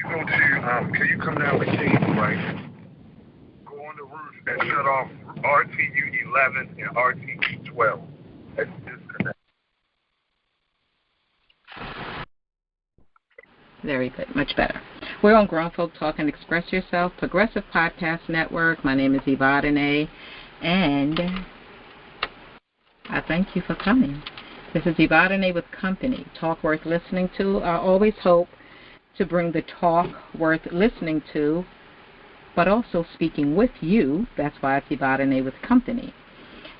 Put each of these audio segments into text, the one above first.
go to, can you come down the cable, right? Go on the roof and shut off RTU 11 and RTU 12. Let's disconnect. Very good. Much better. We're on Grown Folk Talk and Express Yourself, Progressive Podcast Network. My name is Evadyne, and I thank you for coming. This is Evadyne with Company, talk worth listening to. I always hope to bring the talk worth listening to, but also speaking with you. That's why it's Evadyne with Company.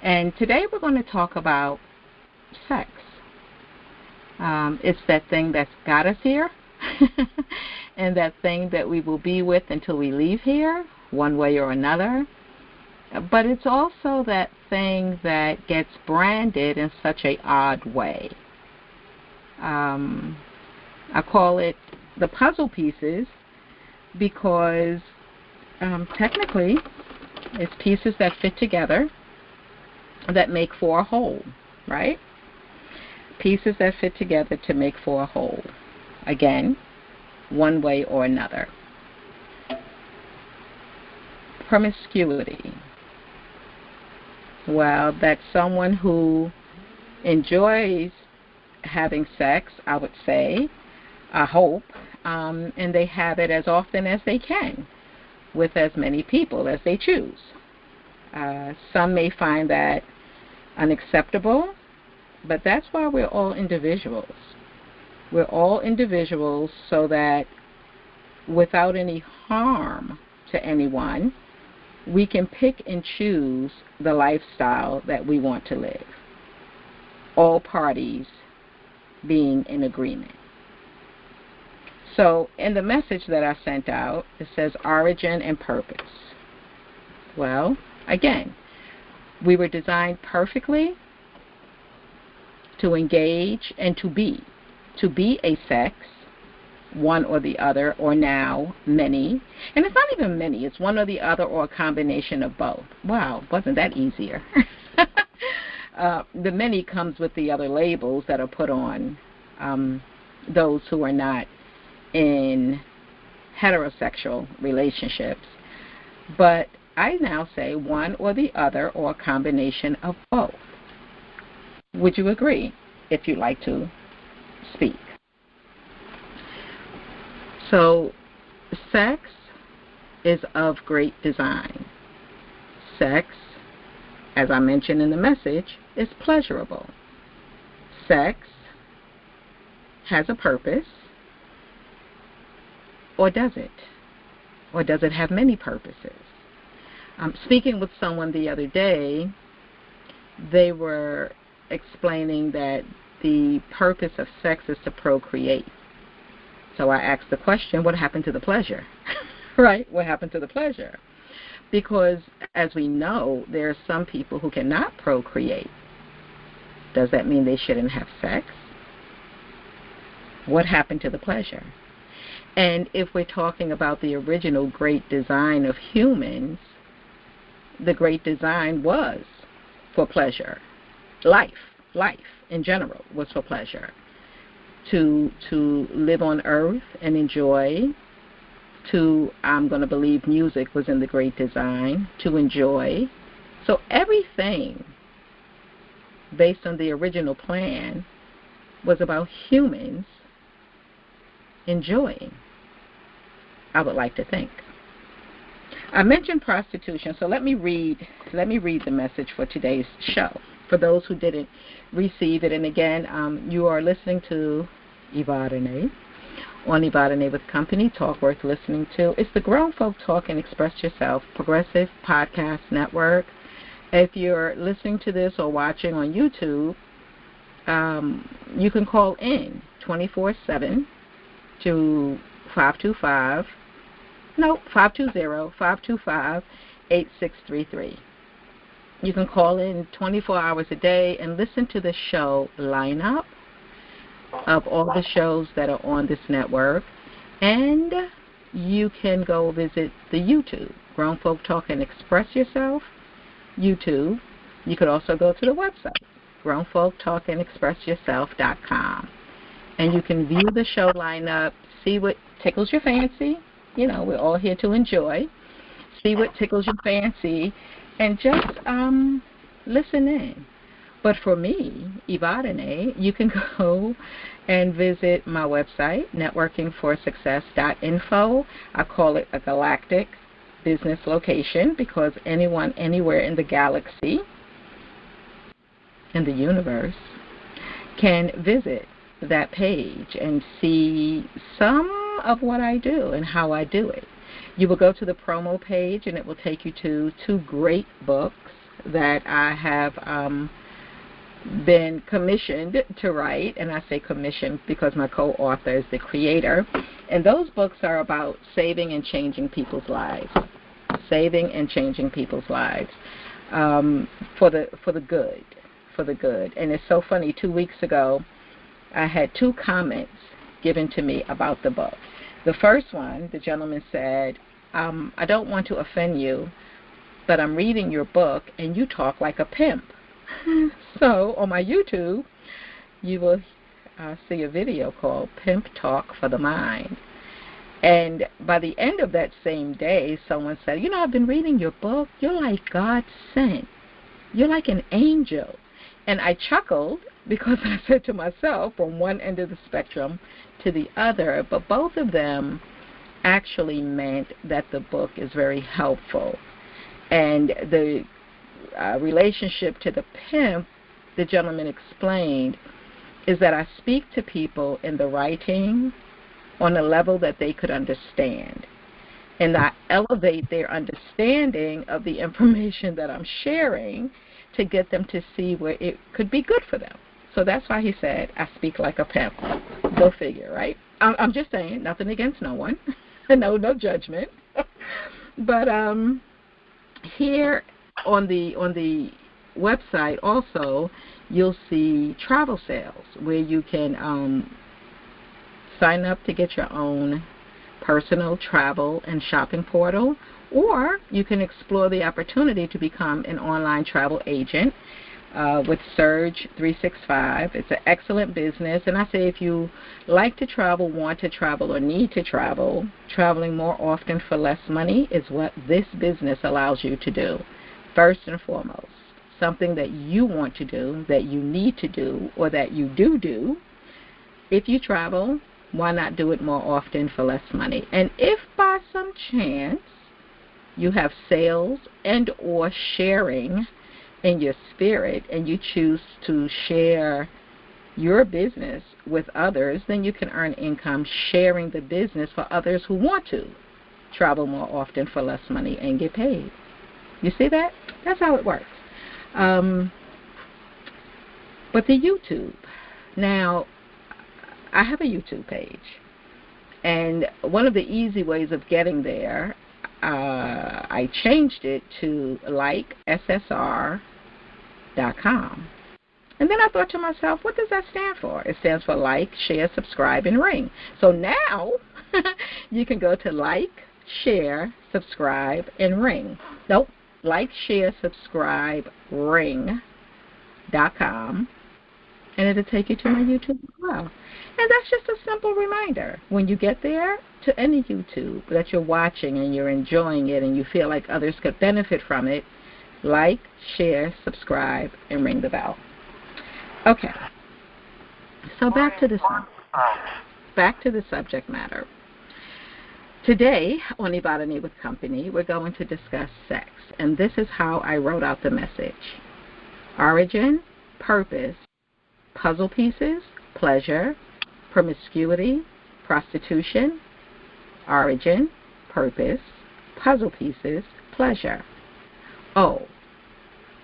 And today we're going to talk about sex. It's that thing that's got us here, and that thing that we will be with until we leave here, one way or another. But it's also that thing that gets branded in such an odd way. I call it the puzzle pieces because technically it's pieces that fit together that make for a whole, right? Pieces that fit together to make for a whole. Again, one way or another. Promiscuity. Well, that's someone who enjoys having sex, I would say, I hope, and they have it as often as they can with as many people as they choose. Some may find that unacceptable, but that's why we're all individuals. We're all individuals so that without any harm to anyone, we can pick and choose the lifestyle that we want to live. All parties being in agreement. So in the message that I sent out, it says origin and purpose. Well, again, we were designed perfectly to engage and to be a sex, one or the other, or now many. And it's not even many, it's one or the other or a combination of both. Wow, wasn't that easier? The many comes with the other labels that are put on those who are not in heterosexual relationships. But I now say one or the other or a combination of both. Would you agree, if you'd like to speak? So, sex is of great design. Sex, as I mentioned in the message, is pleasurable. Sex has a purpose, or does it? Or does it have many purposes? Speaking with someone the other day, they were explaining that the purpose of sex is to procreate. So I asked the question, what happened to the pleasure? Right? What happened to the pleasure? Because, as we know, there are some people who cannot procreate. Does that mean they shouldn't have sex? What happened to the pleasure? And if we're talking about the original great design of humans, the great design was for pleasure. Life in general was for pleasure. To live on earth and enjoy, I'm going to believe music was in the great design, to enjoy. So everything based on the original plan was about humans enjoying, I would like to think. I mentioned prostitution, so let me read the message for today's show. For those who didn't receive it, and again, you are listening to Evadyne on Evadyne with Company, talk worth listening to. It's the Grown Folk Talk and Express Yourself, Progressive Podcast Network. If you're listening to this or watching on YouTube, you can call in 24/7 to 520-525-8633. You can call in 24 hours a day and listen to the show lineup of all the shows that are on this network. And you can go visit the YouTube, Grown Folk Talk and Express Yourself, YouTube. You could also go to the website, grownfolktalkandexpressyourself.com. And you can view the show lineup, see what tickles your fancy. You know, we're all here to enjoy. See what tickles your fancy, and just listen in. But for me, Evadyne, you can go and visit my website, networkingforsuccess.info. I call it a galactic business location because anyone, anywhere in the galaxy, in the universe, can visit that page and see some of what I do and how I do it. You will go to the promo page, and it will take you to 2 great books that I have been commissioned to write, and I say commissioned because my co-author is the creator. And those books are about saving and changing people's lives, saving and changing people's lives for the good. And it's so funny. 2 weeks ago, I had 2 comments given to me about the book. The first one, the gentleman said, I don't want to offend you, but I'm reading your book and you talk like a pimp. So on my YouTube, you will see a video called Pimp Talk for the Mind. And by the end of that same day, someone said, you know, I've been reading your book. You're like God sent. You're like an angel. And I chuckled because I said to myself, from one end of the spectrum to the other, but both of them actually meant that the book is very helpful. And the relationship to the pimp, the gentleman explained, is that I speak to people in the writing on a level that they could understand. And I elevate their understanding of the information that I'm sharing to get them to see where it could be good for them. So that's why he said, I speak like a pimp. Go figure, right? I'm just saying, nothing against no one. No judgment. But here on the website also, you'll see travel sales where you can sign up to get your own personal travel and shopping portal, or you can explore the opportunity to become an online travel agent with Surge 365. It's an excellent business, and I say if you like to travel, want to travel, or need to travel, traveling more often for less money is what this business allows you to do. First and foremost, something that you want to do, that you need to do, or that you do. If you travel, why not do it more often for less money? And if by some chance you have sales and or sharing in your spirit and you choose to share your business with others, then you can earn income sharing the business for others who want to travel more often for less money and get paid. You see that? That's how it works. But the YouTube. Now, I have a YouTube page. And one of the easy ways of getting there, I changed it to likeSSR.com. And then I thought to myself, what does that stand for? It stands for like, share, subscribe, and ring. So now you can go to like, share, subscribe, and ring. Nope. Like, share, subscribe, ring.com, and it'll take you to my YouTube as well. And that's just a simple reminder. When you get there to any YouTube that you're watching and you're enjoying it and you feel like others could benefit from it, like, share, subscribe, and ring the bell. Okay. So back to the subject matter. Today on Evadyne with Company, we're going to discuss sex, and this is how I wrote out the message. Origin, purpose, puzzle pieces, pleasure, promiscuity, prostitution, origin, purpose, puzzle pieces, pleasure. Oh,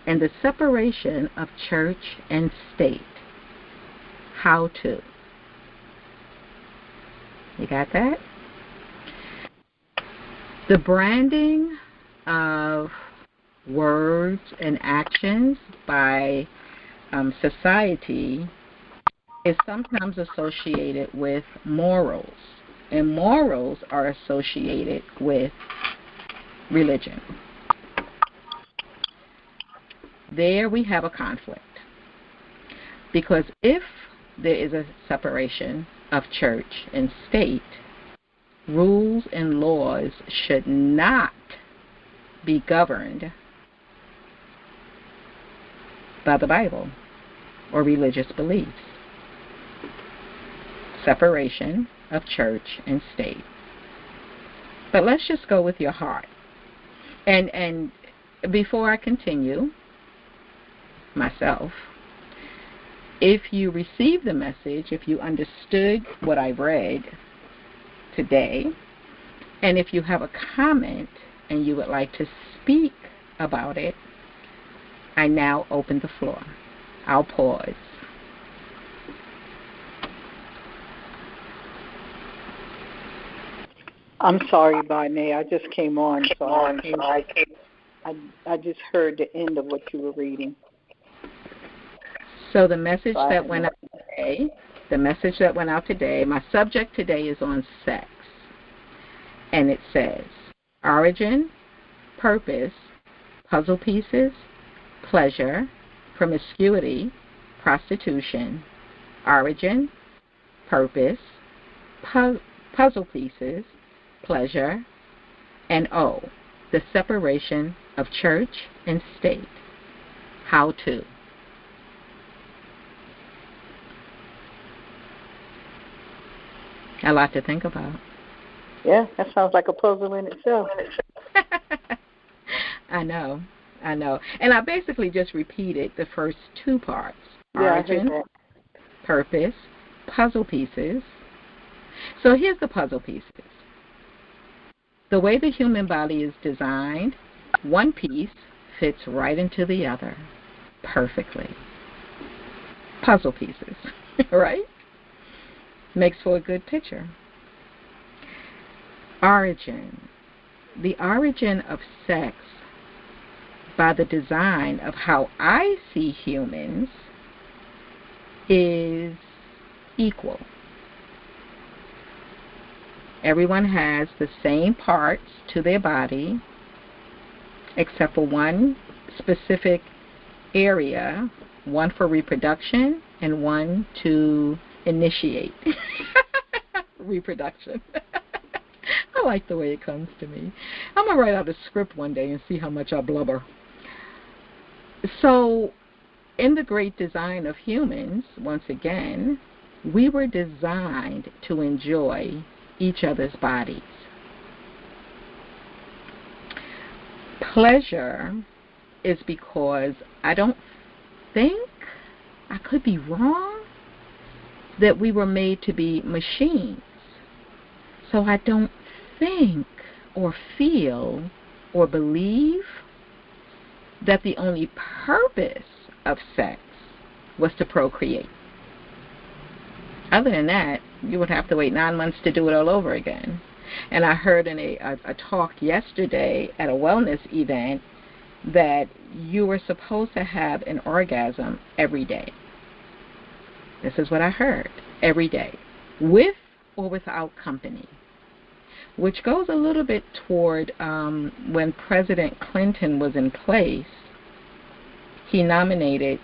and the separation of church and state. How to. You got that? The branding of words and actions by society is sometimes associated with morals, and morals are associated with religion. There we have a conflict, because if there is a separation of church and state, rules and laws should not be governed by the Bible or religious beliefs. Separation of church and state. But let's just go with your heart. And before I continue, myself, if you received the message, if you understood what I read today, and if you have a comment and you would like to speak about it, I now open the floor. I'll pause. I'm sorry, Evadyne. I just came on, so I just heard the end of what you were reading. So the message that went out today, my subject today is on sex. And it says, origin, purpose, puzzle pieces, pleasure, promiscuity, prostitution, origin, purpose, puzzle pieces, pleasure, and O, the separation of church and state. How to. A lot to think about. Yeah, that sounds like a puzzle in itself. I know. And I basically just repeated the first two parts. Yeah, Origin, purpose, puzzle pieces. So here's the puzzle pieces. The way the human body is designed, one piece fits right into the other perfectly. Puzzle pieces, right? Makes for a good picture. Origin. The origin of sex, by the design of how I see humans, is equal. Everyone has the same parts to their body, except for one specific area, one for reproduction and one to initiate reproduction. I like the way it comes to me. I'm going to write out a script one day and see how much I blubber. So, in the great design of humans, once again, we were designed to enjoy each other's bodies. Pleasure is because I don't think, I could be wrong, that we were made to be machines. So I don't think or feel or believe that the only purpose of sex was to procreate. Other than that, you would have to wait 9 months to do it all over again. And I heard in a talk yesterday at a wellness event that you were supposed to have an orgasm every day. This is what I heard. Every day. With or without company. Which goes a little bit toward when President Clinton was in place, he nominated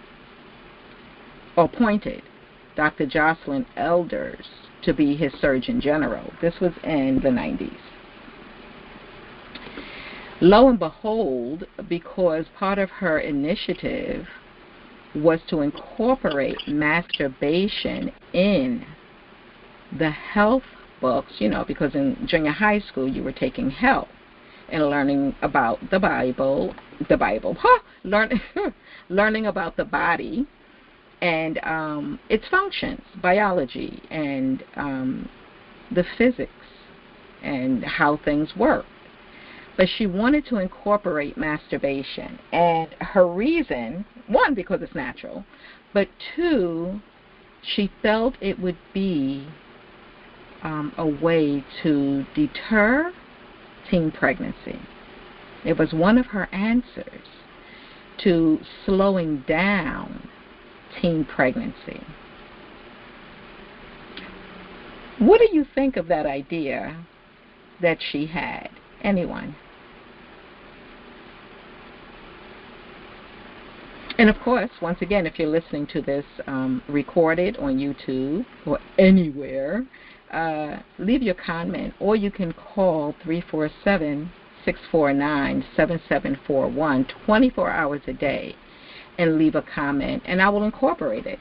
or appointed Dr. Jocelyn Elders to be his Surgeon General. This was in the 90s. Lo and behold, because part of her initiative was to incorporate masturbation in the health books, because in junior high school you were taking health and learning about the Bible, learning about the body and its functions, biology, and the physics and how things work. But she wanted to incorporate masturbation. And her reason, one, because it's natural, but two, she felt it would be a way to deter teen pregnancy. It was one of her answers to slowing down teen pregnancy. What do you think of that idea that she had? Anyone? And of course, once again, if you're listening to this recorded on YouTube or anywhere, leave your comment, or you can call 347-649-7741 24 hours a day and leave a comment, and I will incorporate it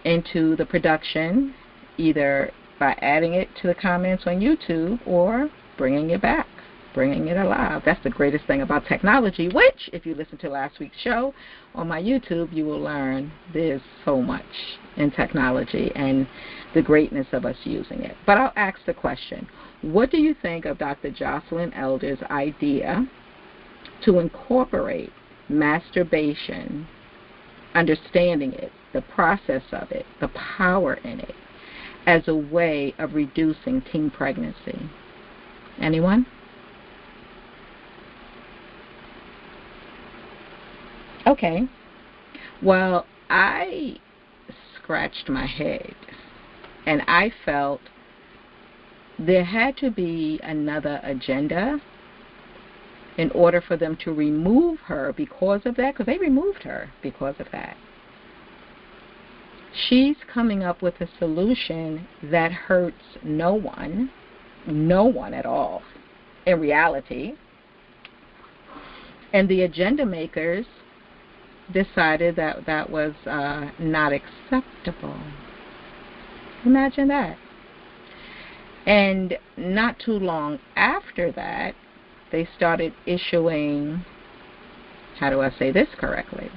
into the production, either by adding it to the comments on YouTube or bringing it back, bringing it alive. That's the greatest thing about technology, which, if you listen to last week's show on my YouTube, you will learn there's so much in technology and the greatness of us using it. But I'll ask the question, what do you think of Dr. Jocelyn Elder's idea to incorporate masturbation, understanding it, the process of it, the power in it, as a way of reducing teen pregnancy? Anyone? Okay. Well, I scratched my head, and I felt there had to be another agenda in order for them to remove her because of that, because they removed her because of that. She's coming up with a solution that hurts no one at all, in reality. And the agenda makers decided that that was not acceptable. Imagine that. And not too long after that, they started issuing, how do I say this correctly?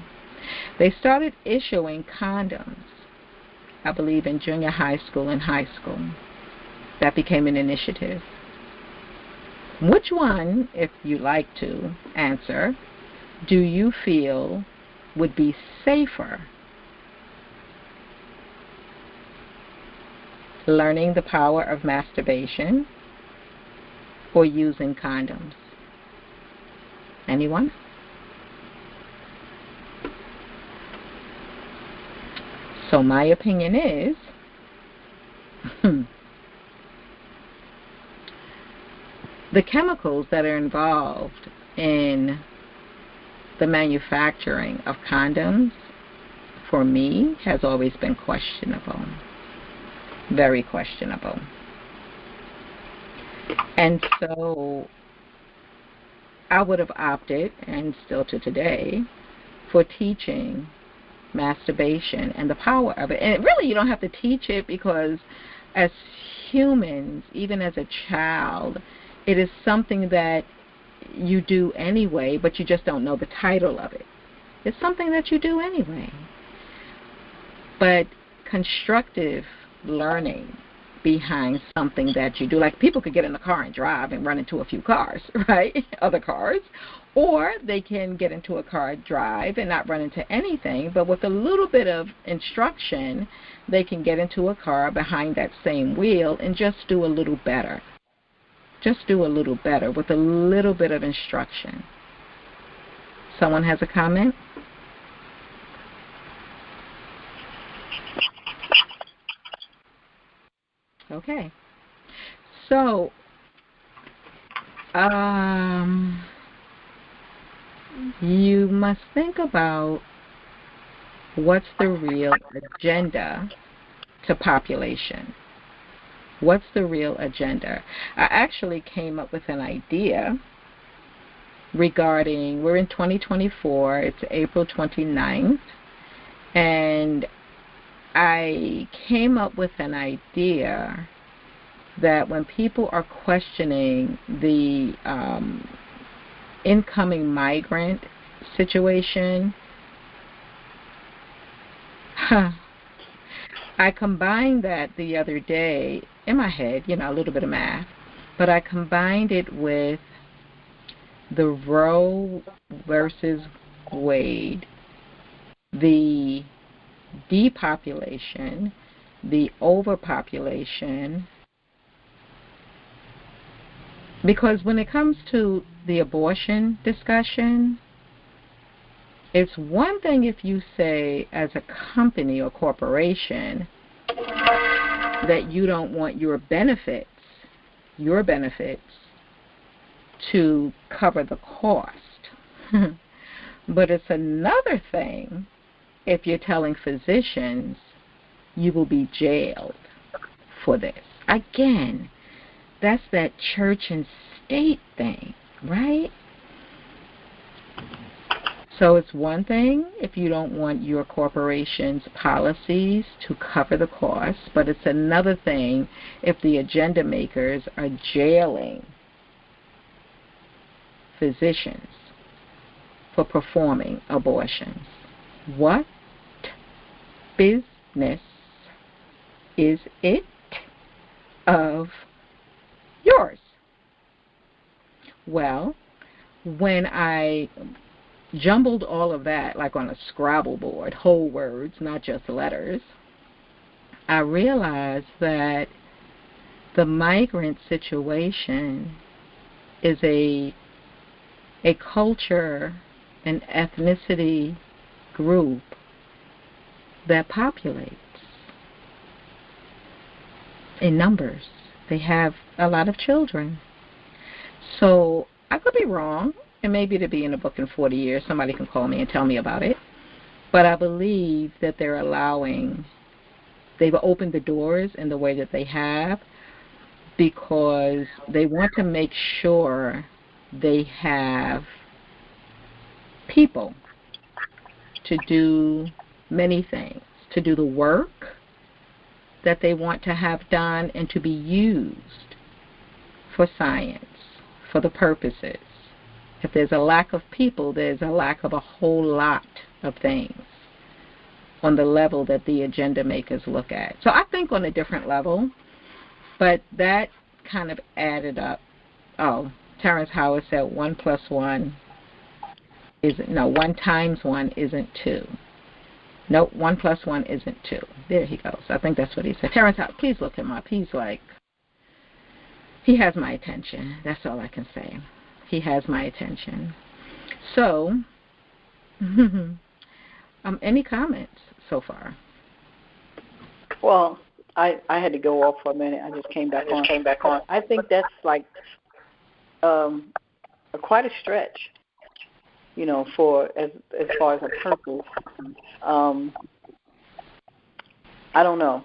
They started issuing condoms, I believe, in junior high school and high school. That became an initiative. Which one, if you like to answer, do you feel would be safer? Learning the power of masturbation or using condoms? Anyone? So my opinion is the chemicals that are involved in the manufacturing of condoms, for me, has always been questionable. Very questionable. And so I would have opted, and still to today, for teaching masturbation and the power of it. And really, you don't have to teach it, because as humans, even as a child, it is something that you do anyway, but you just don't know the title of it. It's something that you do anyway. But constructive learning behind something that you do, like people could get in the car and drive and run into a few cars, right? Other cars. Or they can get into a car, drive, and not run into anything, but with a little bit of instruction, they can get into a car behind that same wheel and just do a little better. Just do a little better with a little bit of instruction. Someone has a comment? Okay. So, you must think about what's the real agenda to population. What's the real agenda? I actually came up with an idea regarding, we're in 2024, it's April 29th, and I came up with an idea that when people are questioning the incoming migrant situation, I combined that the other day in my head, a little bit of math, but I combined it with the Roe versus Wade, the depopulation, the overpopulation, because when it comes to the abortion discussion, it's one thing if you say as a company or corporation that you don't want your benefits to cover the cost. But it's another thing if you're telling physicians you will be jailed for this. Again, that's that church and state thing, right? So it's one thing if you don't want your corporation's policies to cover the costs, but it's another thing if the agenda makers are jailing physicians for performing abortions. What business is it of yours? Well, when I jumbled all of that like on a Scrabble board, whole words, not just letters, I realized that the migrant situation is a culture, an ethnicity group that populates in numbers. They have a lot of children. So I could be wrong, and maybe it'll be in a book in 40 years. Somebody can call me and tell me about it. But I believe that they've opened the doors in the way that they have because they want to make sure they have people to do many things, to do the work that they want to have done and to be used for science, for the purposes. If there's a lack of people, there's a lack of a whole lot of things on the level that the agenda makers look at. So I think on a different level, but that kind of added up. Oh, Terrence Howard said 1 + 1 1 times 1 isn't 2. Nope, 1 + 1 isn't 2. There he goes. I think that's what he said. Terrence Howard, please look him up. He has my attention. That's all I can say. He has my attention. So, any comments so far? Well, I had to go off for a minute. I just came back on. I think that's like quite a stretch, for as far as a purpose. I don't know.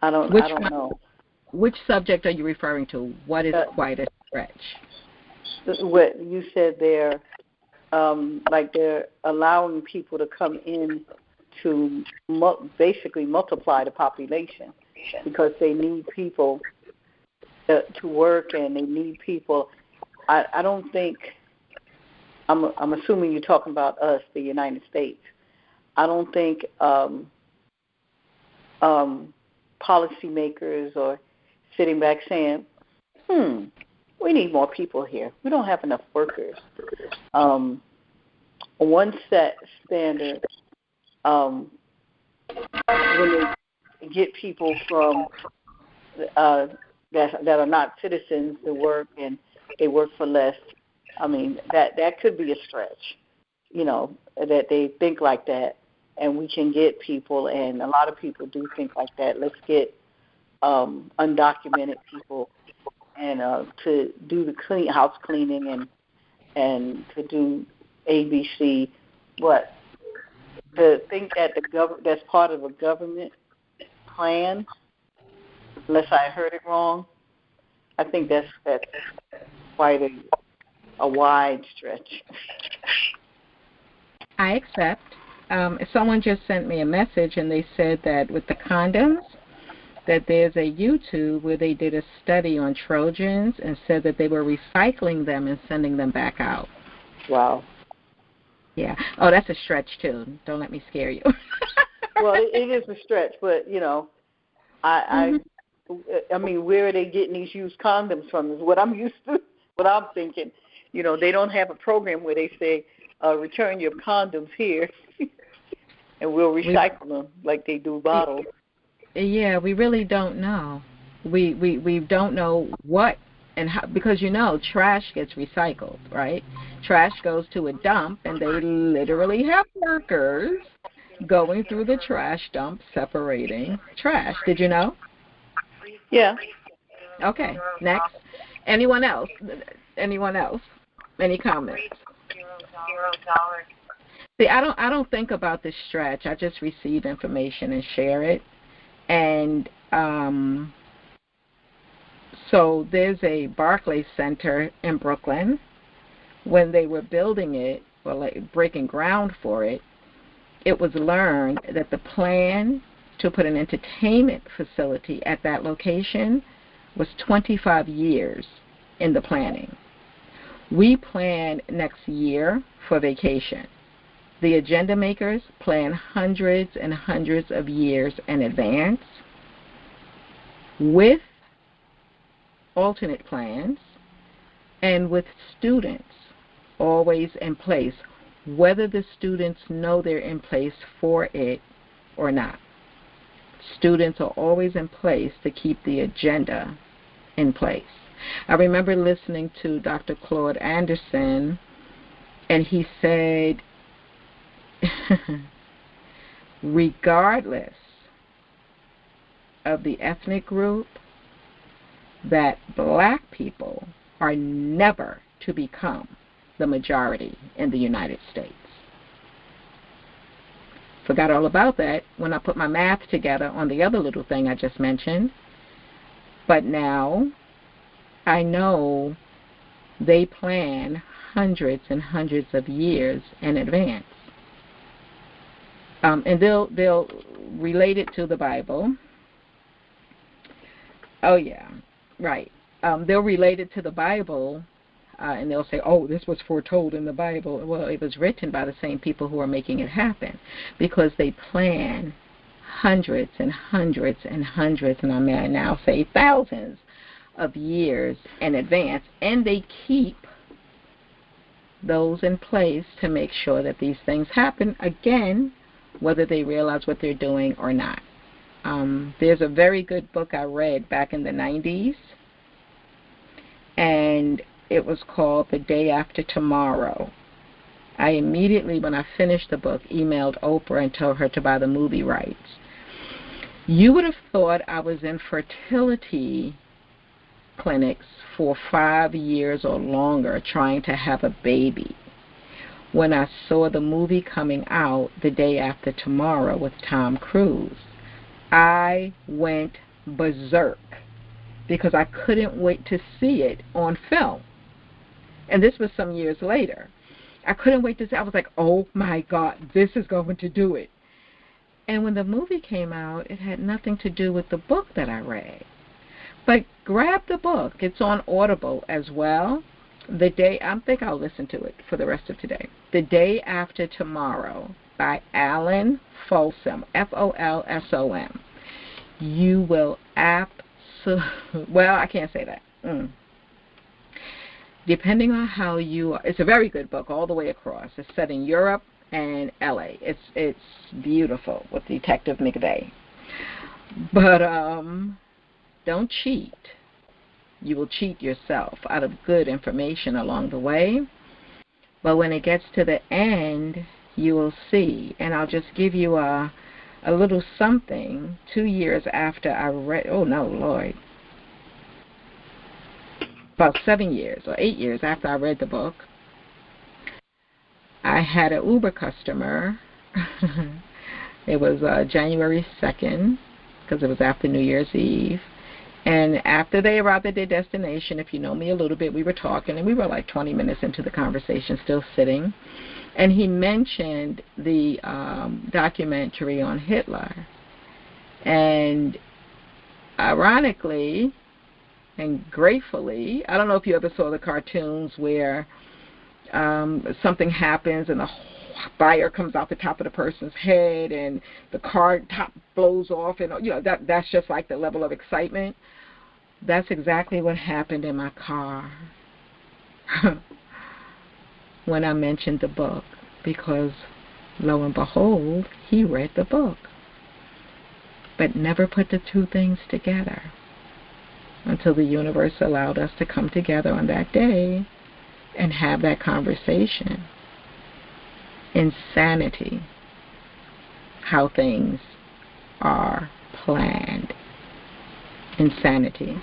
I don't know. Which subject are you referring to? What is quite a stretch? What you said there, like they're allowing people to come in to basically multiply the population because they need people to work and they need people. I don't think, I'm assuming you're talking about us, the United States. I don't think policymakers are sitting back saying, we need more people here. We don't have enough workers. One set standard, when they get people from that are not citizens to work and they work for less, I mean, that could be a stretch, that they think like that, and we can get people, and a lot of people do think like that. Let's get undocumented people and to do the house cleaning and to do ABC, but to think that that's part of a government plan, unless I heard it wrong, I think that's quite a wide stretch. I accept. Someone just sent me a message and they said that with the condoms, that there's a YouTube where they did a study on Trojans and said that they were recycling them and sending them back out. Wow. Yeah. Oh, that's a stretch too. Don't let me scare you. Well, it is a stretch, but I mean, where are they getting these used condoms from? Is what I'm used to. What I'm thinking. They don't have a program where they say, return your condoms here, and we'll recycle them like they do bottles. Yeah, we really don't know. We don't know what and how, because trash gets recycled, right? Trash goes to a dump, and they literally have workers going through the trash dump separating trash. Did you know? Yeah. Okay. Next. Anyone else? Any comments? See, I don't think about this stretch. I just receive information and share it. And so there's a Barclays Center in Brooklyn. When they were building it, or like breaking ground for it, it was learned that the plan to put an entertainment facility at that location was 25 years in the planning. We plan next year for vacation. The agenda makers plan hundreds and hundreds of years in advance with alternate plans and with students always in place, whether the students know they're in place for it or not. Students are always in place to keep the agenda in place. I remember listening to Dr. Claude Anderson, and he said, regardless of the ethnic group, that black people are never to become the majority in the United States. Forgot all about that when I put my math together on the other little thing I just mentioned. But now I know they plan hundreds and hundreds of years in advance. And they'll relate it to the Bible. Oh, yeah, right. They'll relate it to the Bible, and they'll say, oh, this was foretold in the Bible. Well, it was written by the same people who are making it happen, because they plan hundreds and hundreds and hundreds, and I may now say thousands of years in advance, and they keep those in place to make sure that these things happen, again, whether they realize what they're doing or not. There's a very good book I read back in the 90s, and it was called The Day After Tomorrow. I immediately, when I finished the book, emailed Oprah and told her to buy the movie rights. You would have thought I was in fertility clinics for 5 years or longer trying to have a baby when I saw the movie coming out, The Day After Tomorrow, with Tom Cruise. I went berserk because I couldn't wait to see it on film. And this was some years later. I couldn't wait to see it. I was like, oh my God, this is going to do it. And when the movie came out, it had nothing to do with the book that I read. But grab the book. It's on Audible as well. I think I'll listen to it for the rest of today. The Day After Tomorrow by Alan Folsom, Folsom. You will well, I can't say that. Depending on how you are, it's a very good book all the way across. It's set in Europe and LA. It's beautiful with Detective McVeigh. But don't cheat. You will cheat yourself out of good information along the way. But when it gets to the end, you will see. And I'll just give you a little something. 2 years after I read, about 7 years or 8 years after I read the book, I had an Uber customer. It was January 2nd, because it was after New Year's Eve. And after they arrived at their destination, if you know me a little bit, we were talking, and we were like 20 minutes into the conversation, still sitting. And he mentioned the documentary on Hitler. And ironically and gratefully, I don't know if you ever saw the cartoons where something happens and the fire comes out the top of the person's head and the car top blows off, and that's just like the level of excitement. That's exactly what happened in my car when I mentioned the book, because lo and behold, he read the book but never put the two things together until the universe allowed us to come together on that day and have that conversation. Insanity, how things are planned. Insanity.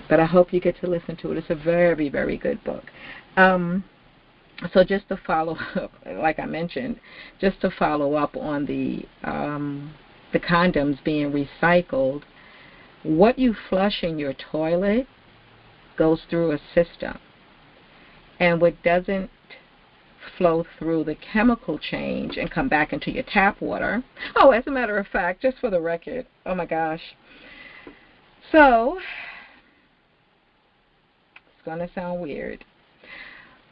But I hope you get to listen to it. It's a very, very good book. So just to follow up, like I mentioned, just to follow up on the the condoms being recycled, what you flush in your toilet goes through a system. And what doesn't flow through the chemical change and come back into your tap water. Oh, as a matter of fact, just for the record, oh my gosh. So, it's going to sound weird.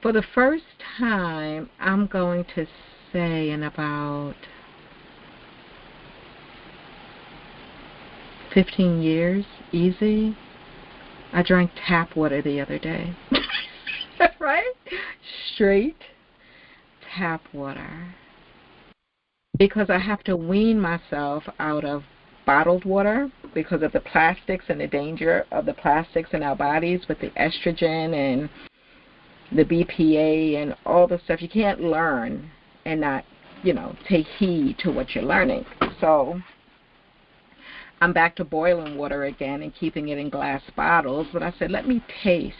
For the first time, I'm going to say in about 15 years, easy, I drank tap water the other day. Right? Straight tap water. Because I have to wean myself out of bottled water because of the plastics and the danger of the plastics in our bodies with the estrogen and the BPA and all the stuff. You can't learn and not, take heed to what you're learning. So I'm back to boiling water again and keeping it in glass bottles. But I said, let me taste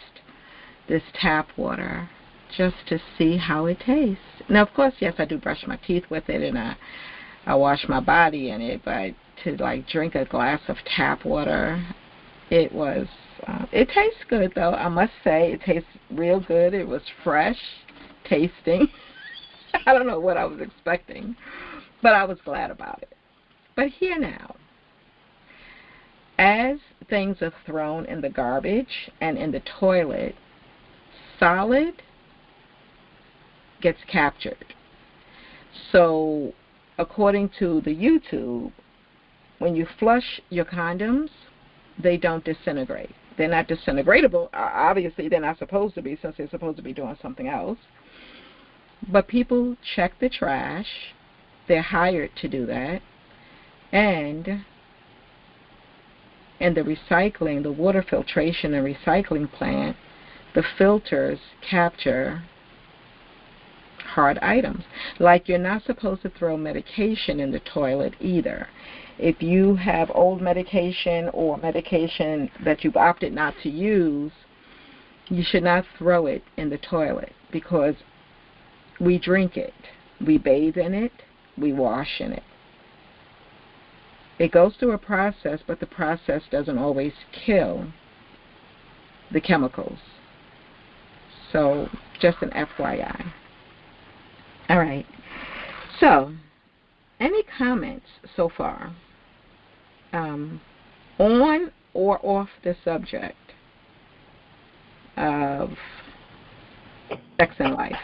this tap water just to see how it tastes. Now, of course, yes, I do brush my teeth with it and I wash my body in it, but to drink a glass of tap water, it tastes good though, I must say. It tastes real good. It was fresh tasting. I don't know what I was expecting, but I was glad about it. But here now, as things are thrown in the garbage and in the toilet, solid gets captured. So according to the YouTube, when you flush your condoms, they don't disintegrate. They're not disintegratable. Obviously, they're not supposed to be, since they're supposed to be doing something else. But people check the trash. They're hired to do that. And in the recycling, the water filtration and recycling plant, the filters capture hard items. Like, you're not supposed to throw medication in the toilet either. If you have old medication or medication that you've opted not to use, you should not throw it in the toilet, because we drink it, we bathe in it, we wash in it. It goes through a process, but the process doesn't always kill the chemicals. So, just an FYI. All right. So, any comments so far on or off the subject of sex and life?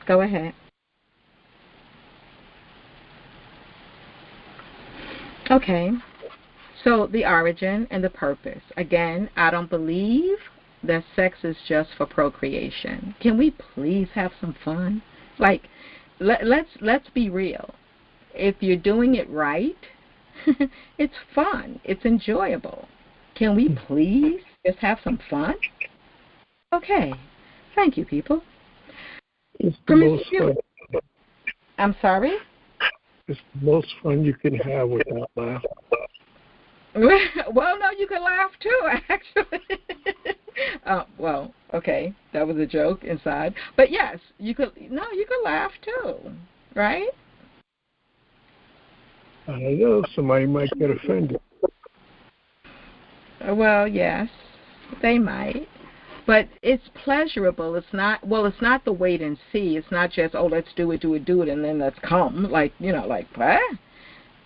Go ahead. Okay. So, the origin and the purpose. Again, I don't believe that sex is just for procreation. Can we please have some fun? Like, let's be real. If you're doing it right, it's fun. It's enjoyable. Can we please just have some fun? Okay. Thank you, people. It's the most fun. I'm sorry? It's the most fun you can have without laughing. Well, no, you can laugh too, actually. Well, okay, that was a joke inside. But yes, you could laugh too, right? I don't know, somebody might get offended. Well, yes, they might. But it's pleasurable. It's not the wait and see. It's not just, oh, let's do it, and then let's come. Like what?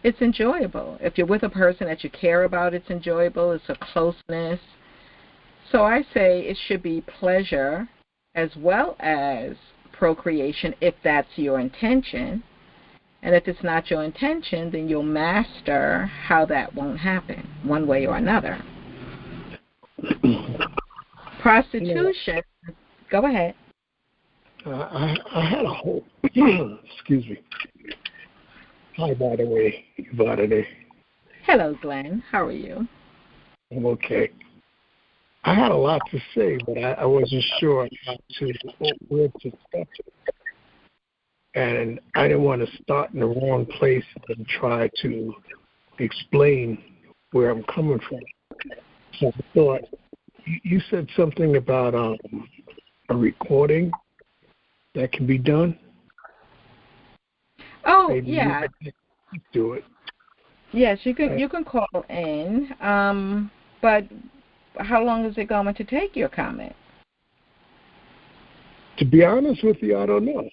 It's enjoyable. If you're with a person that you care about, it's enjoyable. It's a closeness. So I say it should be pleasure as well as procreation, if that's your intention. And if it's not your intention, then you'll master how that won't happen, one way or another. Prostitution. Go ahead. I had a whole, excuse me. Hi, by the way, Evadyne. Hello, Glenn. How are you? I'm okay. I had a lot to say, but I wasn't sure where to start. And I didn't want to start in the wrong place and try to explain where I'm coming from. So I thought, you said something about a recording that can be done. Oh, Maybe yeah. you do it. Yes, you can call in. But how long is it going to take your comment? To be honest with you, I don't know.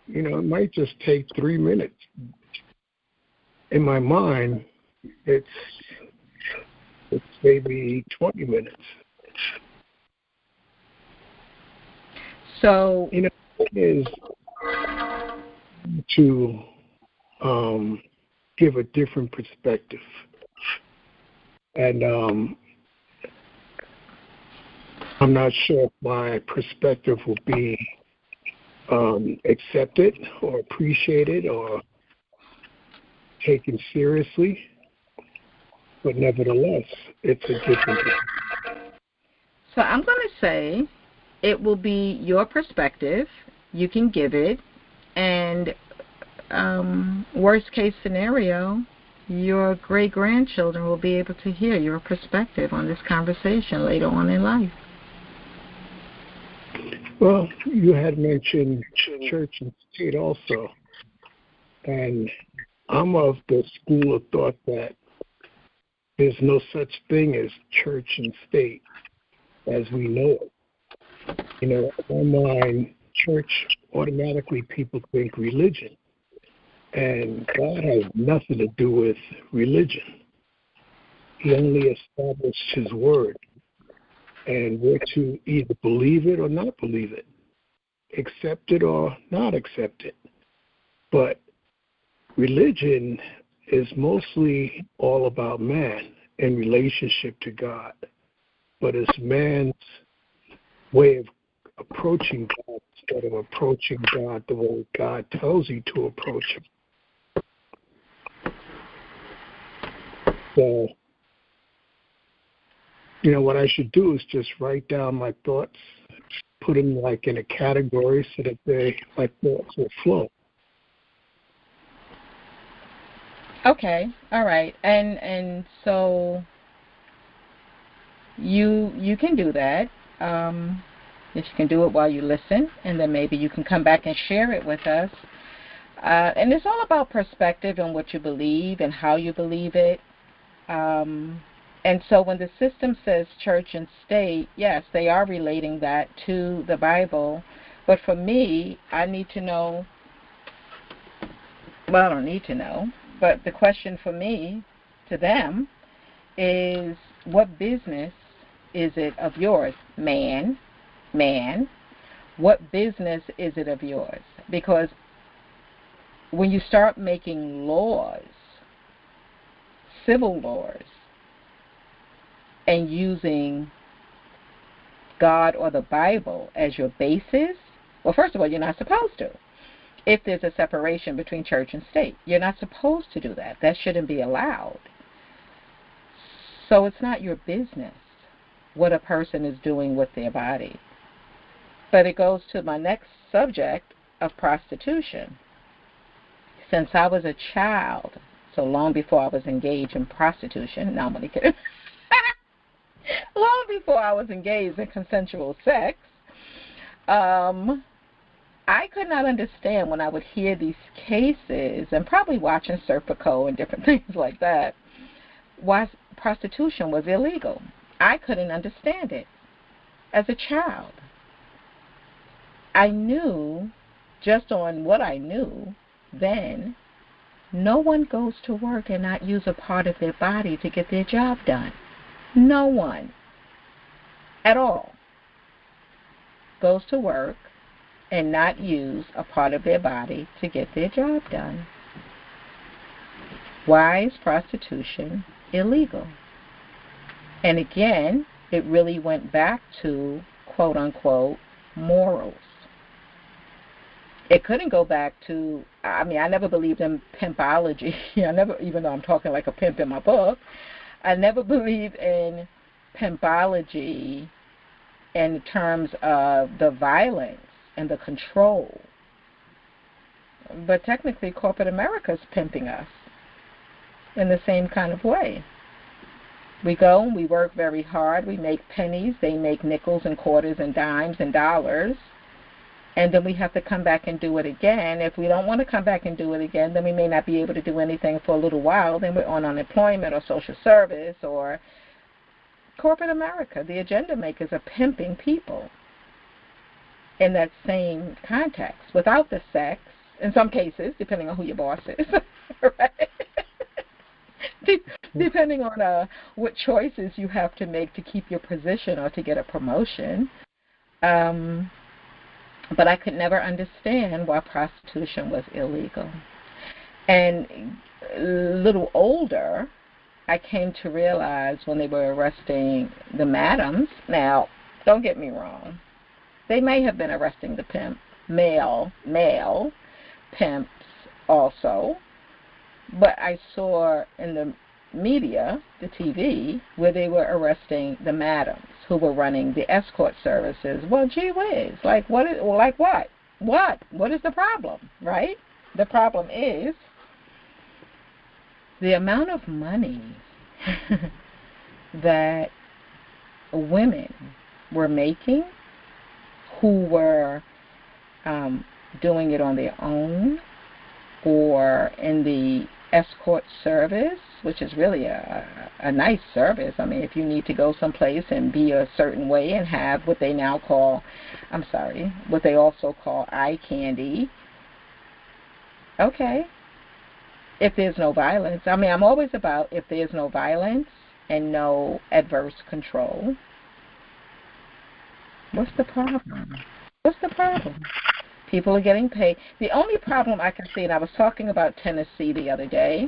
It might just take 3 minutes. In my mind, it's maybe 20 minutes. So, it is to give a different perspective. And I'm not sure if my perspective will be accepted or appreciated or taken seriously, but nevertheless, it's a different. So I'm going to say it will be your perspective. You can give it, and worst case scenario, your great grandchildren will be able to hear your perspective on this conversation later on in life. Well, you had mentioned church and state also, and I'm of the school of thought that there's no such thing as church and state as we know it. In my mind, church, automatically people think religion, and God has nothing to do with religion. He only established His word, and we're to either believe it or not believe it, accept it or not accept it. But religion is mostly all about man in relationship to God. But it's man's way of approaching God instead of approaching God the way God tells you to approach Him. So, what I should do is just write down my thoughts, put them like in a category so that my thoughts will flow. Okay, all right, and so you can do that. If you can do it while you listen, and then maybe you can come back and share it with us. And it's all about perspective and what you believe and how you believe it. And so when the system says church and state, yes, they are relating that to the Bible. But for me, I need to know. Well, I don't need to know. But the question for me to them is, what business is it of yours, man? What business is it of yours? Because when you start making laws, civil laws, and using God or the Bible as your basis, well, first of all, you're not supposed to. If there's a separation between church and state, you're not supposed to do that. That shouldn't be allowed. So it's not your business what a person is doing with their body. But it goes to my next subject of prostitution. Since I was a child, so long before I was engaged in prostitution, no, I'm only kidding. Long before I was engaged in consensual sex, I could not understand when I would hear these cases, and probably watching Serpico and different things like that, why prostitution was illegal. I couldn't understand it as a child. I knew, just on what I knew then, no one goes to work and not use a part of their body to get their job done. No one at all goes to work and not use a part of their body to get their job done. Why is prostitution illegal? And again, it really went back to, quote unquote, morals. It couldn't go back to, I never believed in pimpology. Even though I'm talking like a pimp in my book, I never believed in pimpology in terms of the violence and the control. But technically, corporate America is pimping us in the same kind of way. We go and we work very hard. We make pennies. They make nickels and quarters and dimes and dollars. and then we have to come back and do it again. If we don't want to come back and do it again, then we may not be able to do anything for a little while. Then we're on unemployment or social service or corporate America. The agenda makers are pimping people in that same context without the sex, in some cases, depending on who your boss is, right? Depending on what choices you have to make to keep your position or to get a promotion. But I could never understand why prostitution was illegal. And a little older, I came to realize when they were arresting the madams, now, don't get me wrong, they may have been arresting the male pimps also, but I saw in the media, the TV, where they were arresting the madams who were running the escort services. Well, gee whiz, what is the problem, right? The problem is the amount of money that women were making who were doing it on their own or in the escort service, which is really a nice service. I mean, if you need to go someplace and be a certain way and have what they now call, what they also call eye candy, okay. If there's no violence, I'm always about if there's no violence and no adverse control, what's the problem? People are getting paid. The only problem I can see, and I was talking about Tennessee the other day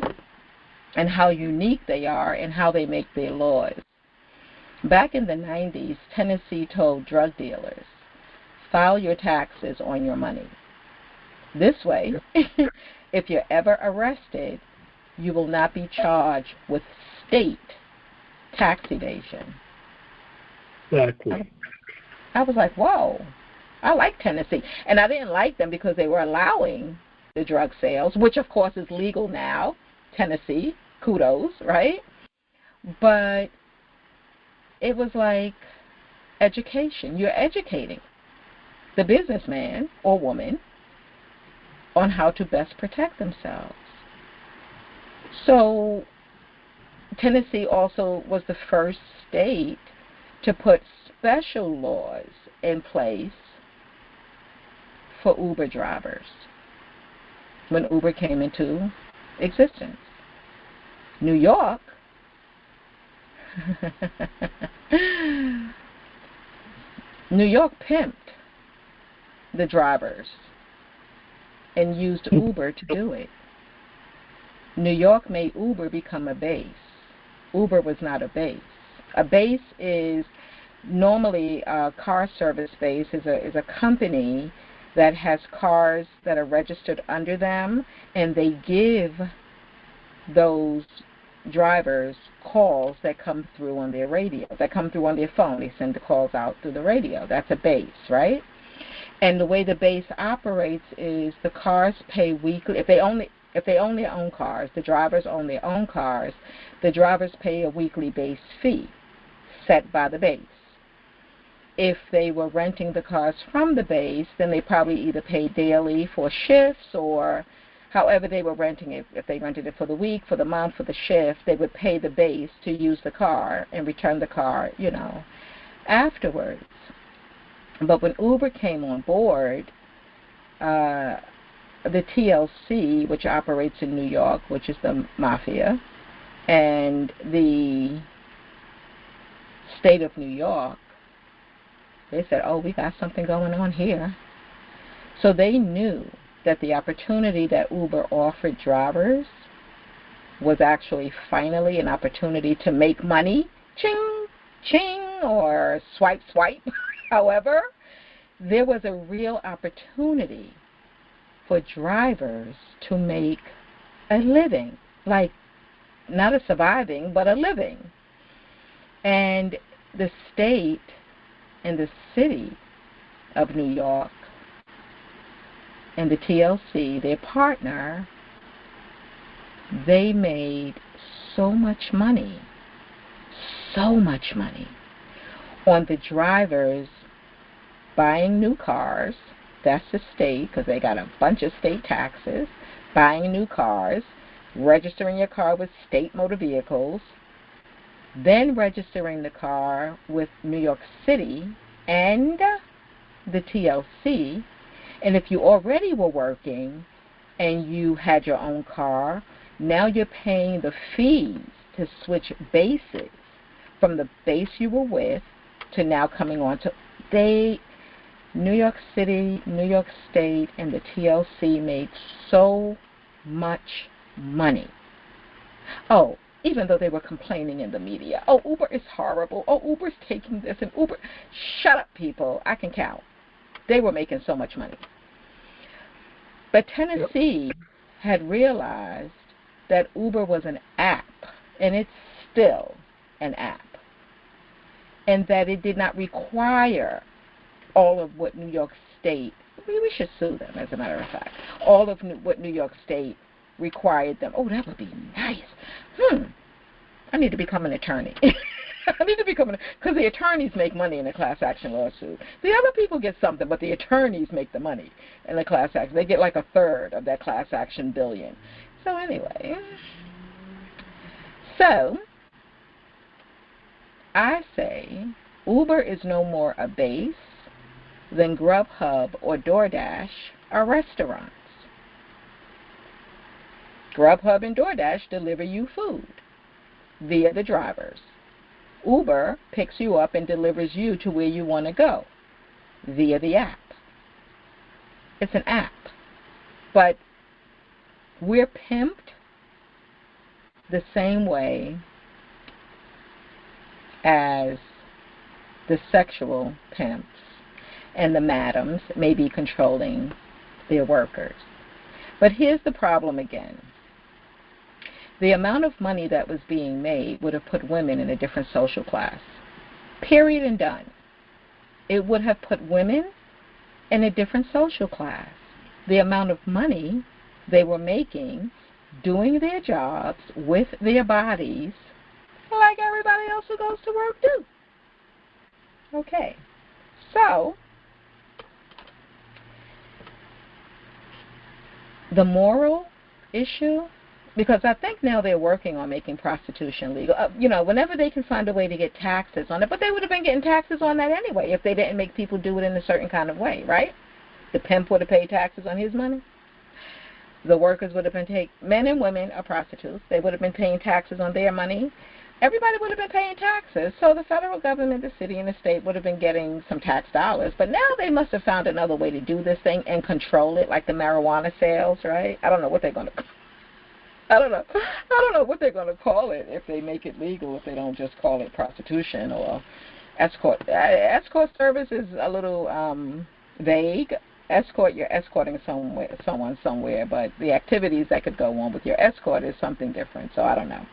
and how unique they are and how they make their laws. Back in the 90s, Tennessee told drug dealers, file your taxes on your money. This way, if you're ever arrested, you will not be charged with state tax evasion. Exactly. I was like, whoa, I like Tennessee. And I didn't like them because they were allowing the drug sales, which, of course, is legal now. Tennessee, kudos, right? But it was like education. You're educating the businessman or woman on how to best protect themselves. So Tennessee also was the first state to put special laws in place for Uber drivers when Uber came into existence. New York pimped the drivers and used Uber to do it. New York made Uber become a base. Uber was not a base. A base is normally a car service base is a company that has cars that are registered under them, and they give those drivers calls that come through on their radio, that come through on their phone. They send the calls out through the radio. That's a base, right? And the way the base operates is the cars pay weekly. If they own their own cars, the drivers own their own cars, the drivers pay a weekly base fee set by the base. If they were renting the cars from the base, then they probably either pay daily for shifts or however they were renting it. If they rented it for the week, for the month, for the shift, they would pay the base to use the car and return the car, afterwards. But when Uber came on board, the TLC, which operates in New York, which is the mafia, and the state of New York, they said, oh, we got something going on here. So they knew that the opportunity that Uber offered drivers was actually finally an opportunity to make money, ching, ching, or swipe, swipe. However, there was a real opportunity for drivers to make a living, like not a surviving, but a living. And the state and the city of New York and the TLC, their partner, they made so much money on the drivers buying new cars That's the state, because they got a bunch of state taxes, buying new cars, registering your car with state motor vehicles, then registering the car with New York City and the TLC. And if you already were working and you had your own car, now you're paying the fees to switch bases from the base you were with to now coming on to New York City, New York State, and the TLC made so much money. Oh, even though they were complaining in the media, oh, Uber is horrible, oh, Uber's taking this, and Uber, shut up, people, I can count. They were making so much money. But Tennessee had realized that Uber was an app, and it's still an app, and that it did not require all of what New York State, we should sue them, as a matter of fact, all of what New York State required them. Oh, that would be nice. I need to become an attorney. Because the attorneys make money in a class action lawsuit. The other people get something, but the attorneys make the money in the class action. They get like a third of that class action billion. So anyway, I say Uber is no more a base than Grubhub or DoorDash are restaurants. Grubhub and DoorDash deliver you food via the drivers. Uber picks you up and delivers you to where you want to go via the app. It's an app. But we're pimped the same way as the sexual pimps and the madams may be controlling their workers. But here's the problem again. The amount of money that was being made would have put women in a different social class. Period and done. It would have put women in a different social class. The amount of money they were making doing their jobs with their bodies like everybody else who goes to work do. Okay. So, the moral issue, because I think now they're working on making prostitution legal. Whenever they can find a way to get taxes on it, but they would have been getting taxes on that anyway if they didn't make people do it in a certain kind of way, right? The pimp would have paid taxes on his money. The workers would have been men and women are prostitutes. They would have been paying taxes on their money. Everybody would have been paying taxes. So the federal government, the city, and the state would have been getting some tax dollars. But now they must have found another way to do this thing and control it, like the marijuana sales, right? I don't know what they're going to call it if they make it legal, if they don't just call it prostitution or escort. Escort service is a little vague. Escort, you're escorting someone somewhere, but the activities that could go on with your escort is something different, so I don't know.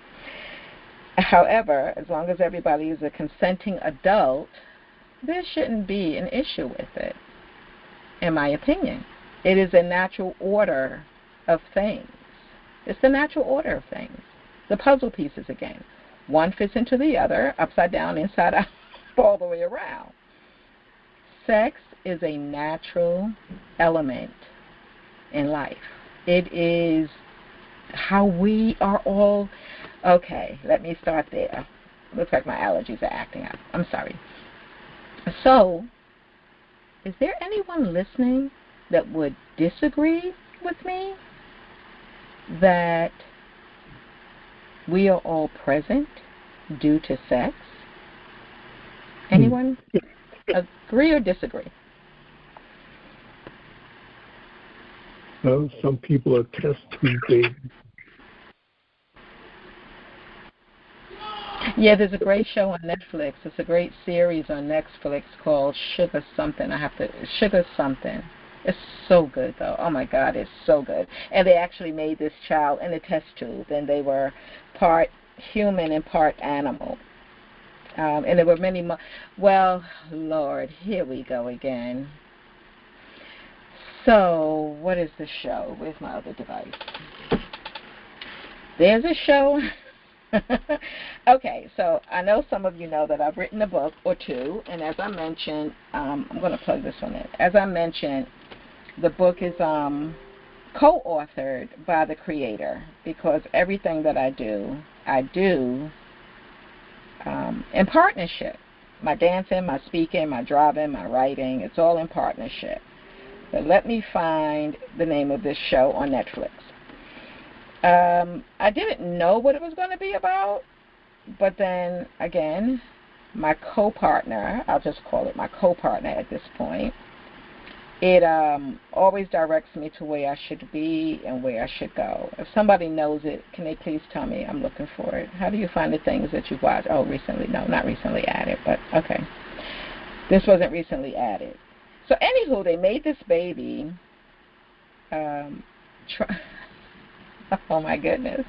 However, as long as everybody is a consenting adult, there shouldn't be an issue with it, in my opinion. It is a natural order of things. It's the natural order of things. The puzzle pieces again. One fits into the other, upside down, inside out, all the way around. Sex is a natural element in life. It is how we are all... Okay, let me start there. Looks like my allergies are acting up. I'm sorry. So, is there anyone listening that would disagree with me that we are all present due to sex? Anyone agree or disagree? Well, some people are test tube babies. Yeah, there's a great show on Netflix. It's a great series on Netflix called Sugar Something. Sugar Something. It's so good, though. Oh, my God, it's so good. And they actually made this child in a test tube, and they were part human and part animal. And there were many well, Lord, here we go again. So, what is the show? Where's my other device? There's a show... Okay, so I know some of you know that I've written a book or two, and as I mentioned, I'm going to plug this one in. As I mentioned, The book is co-authored by the creator, because everything that I do in partnership. My dancing, my speaking, my driving, my writing, it's all in partnership. But let me find the name of this show on Netflix. I didn't know what it was going to be about, but then again, my co-partner, I'll just call it my co-partner at this point, it always directs me to where I should be and where I should go. If somebody knows it, can they please tell me? I'm looking for it. How do you find the things that you've watched? Oh, recently. No, not recently added, but okay. This wasn't recently added. So anywho, they made this baby. Oh my goodness.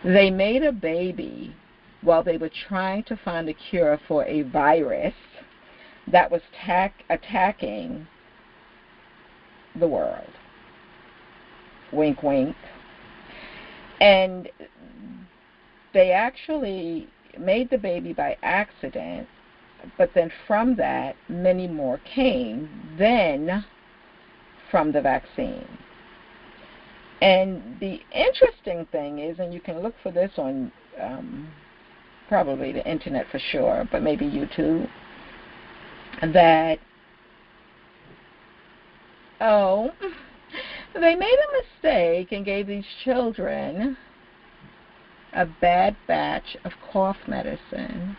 They made a baby while they were trying to find a cure for a virus that was attacking the world. Wink, wink. And they actually made the baby by accident, but then from that, many more came then from the vaccine. And the interesting thing is, and you can look for this on probably the internet for sure, but maybe YouTube, that they made a mistake and gave these children a bad batch of cough medicine.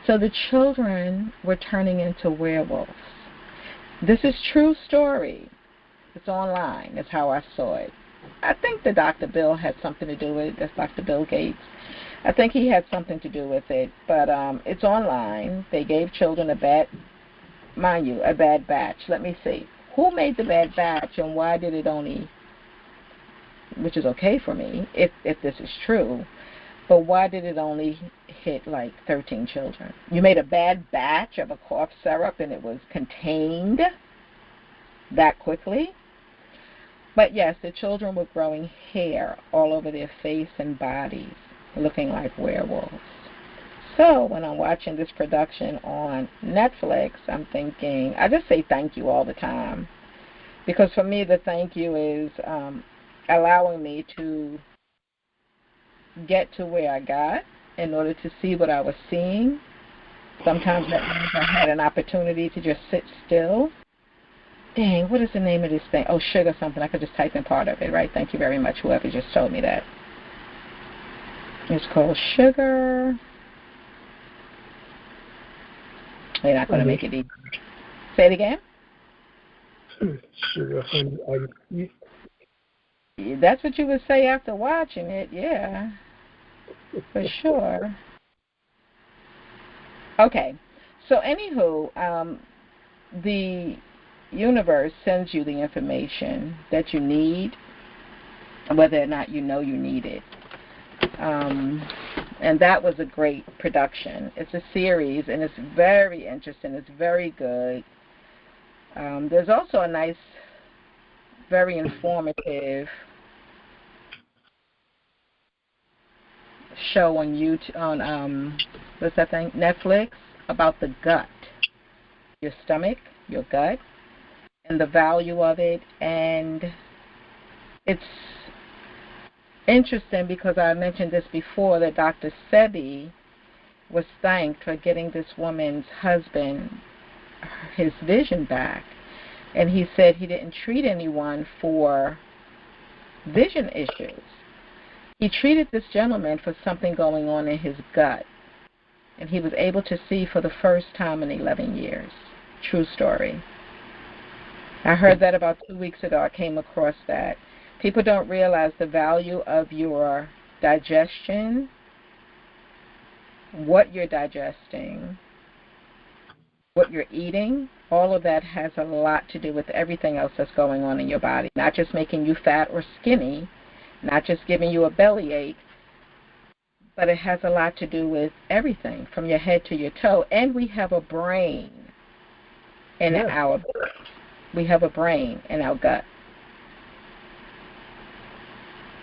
So the children were turning into werewolves. This is true story. It's online. That's how I saw it. I think that Dr. Bill had something to do with it. That's Dr. Bill Gates. I think he had something to do with it. But it's online. They gave children a bad batch. Let me see. Who made the bad batch and why did it only, which is okay for me if this is true, but why did it only hit like 13 children? You made a bad batch of a cough syrup and it was contained that quickly? But yes, the children were growing hair all over their face and bodies, looking like werewolves. So when I'm watching this production on Netflix, I'm thinking, I just say thank you all the time. Because for me, the thank you is allowing me to get to where I got in order to see what I was seeing. Sometimes that means I had an opportunity to just sit still. Dang, what is the name of this thing? Oh, sugar something. I could just type in part of it, right? Thank you very much, whoever just told me that. It's called Sugar. They're not going to make it easy. Say it again. Sugar, honey. That's what you would say after watching it, yeah. For sure. Okay. So, anywho, the universe sends you the information that you need, whether or not you know you need it. And that was a great production. It's a series, and it's very interesting. It's very good. There's also a nice, very informative show on YouTube, on what's that thing? Netflix, about the gut, your stomach, your gut, and the value of it. And it's interesting because I mentioned this before, that Dr. Sebi was thanked for getting this woman's husband his vision back. And he said he didn't treat anyone for vision issues. He treated this gentleman for something going on in his gut. And he was able to see for the first time in 11 years. True story. I heard that about 2 weeks ago. I came across that. People don't realize the value of your digestion, what you're digesting, what you're eating. All of that has a lot to do with everything else that's going on in your body. Not just making you fat or skinny, not just giving you a bellyache, but it has a lot to do with everything from your head to your toe. And we have a brain in our gut. We have a brain in our gut.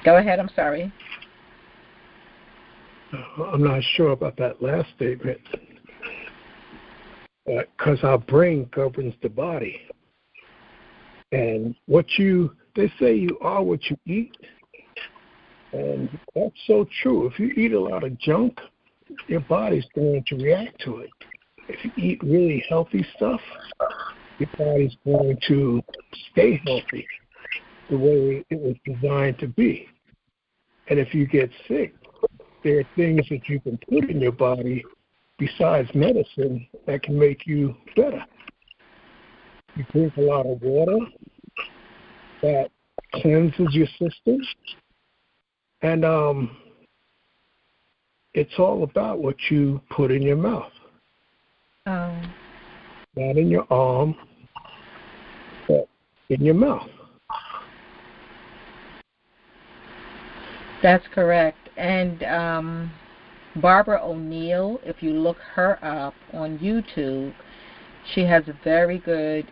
Go ahead, I'm sorry. I'm not sure about that last statement. Because our brain governs the body. And they say you are what you eat, and that's so true. If you eat a lot of junk, your body's going to react to it. If you eat really healthy stuff, your body's going to stay healthy the way it was designed to be. And if you get sick, there are things that you can put in your body besides medicine that can make you better. You drink a lot of water, that cleanses your system. And it's all about what you put in your mouth. Oh. Not in your arm, but in your mouth. That's correct. And Barbara O'Neill, if you look her up on YouTube, she has very good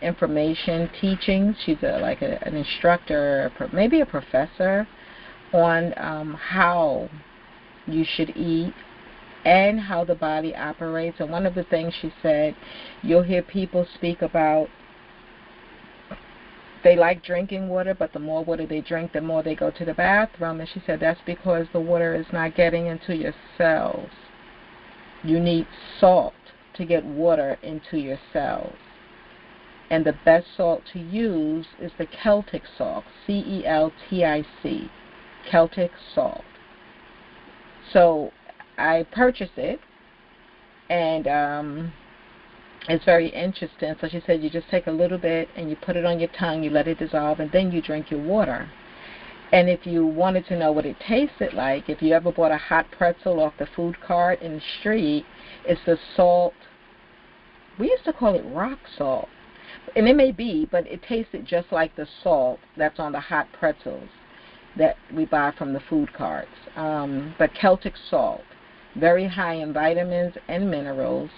information, teaching. She's an instructor, maybe a professor, on how you should eat and how the body operates. And one of the things she said, you'll hear people speak about they like drinking water, but the more water they drink, the more they go to the bathroom. And she said that's because the water is not getting into your cells. You need salt to get water into your cells. And the best salt to use is the Celtic salt, Celtic, Celtic salt. So I purchased it, and it's very interesting. So she said you just take a little bit and you put it on your tongue, you let it dissolve, and then you drink your water. And if you wanted to know what it tasted like, if you ever bought a hot pretzel off the food cart in the street, it's the salt. We used to call it rock salt. And it may be, but it tasted just like the salt that's on the hot pretzels that we buy from the food carts. But Celtic salt, very high in vitamins and minerals.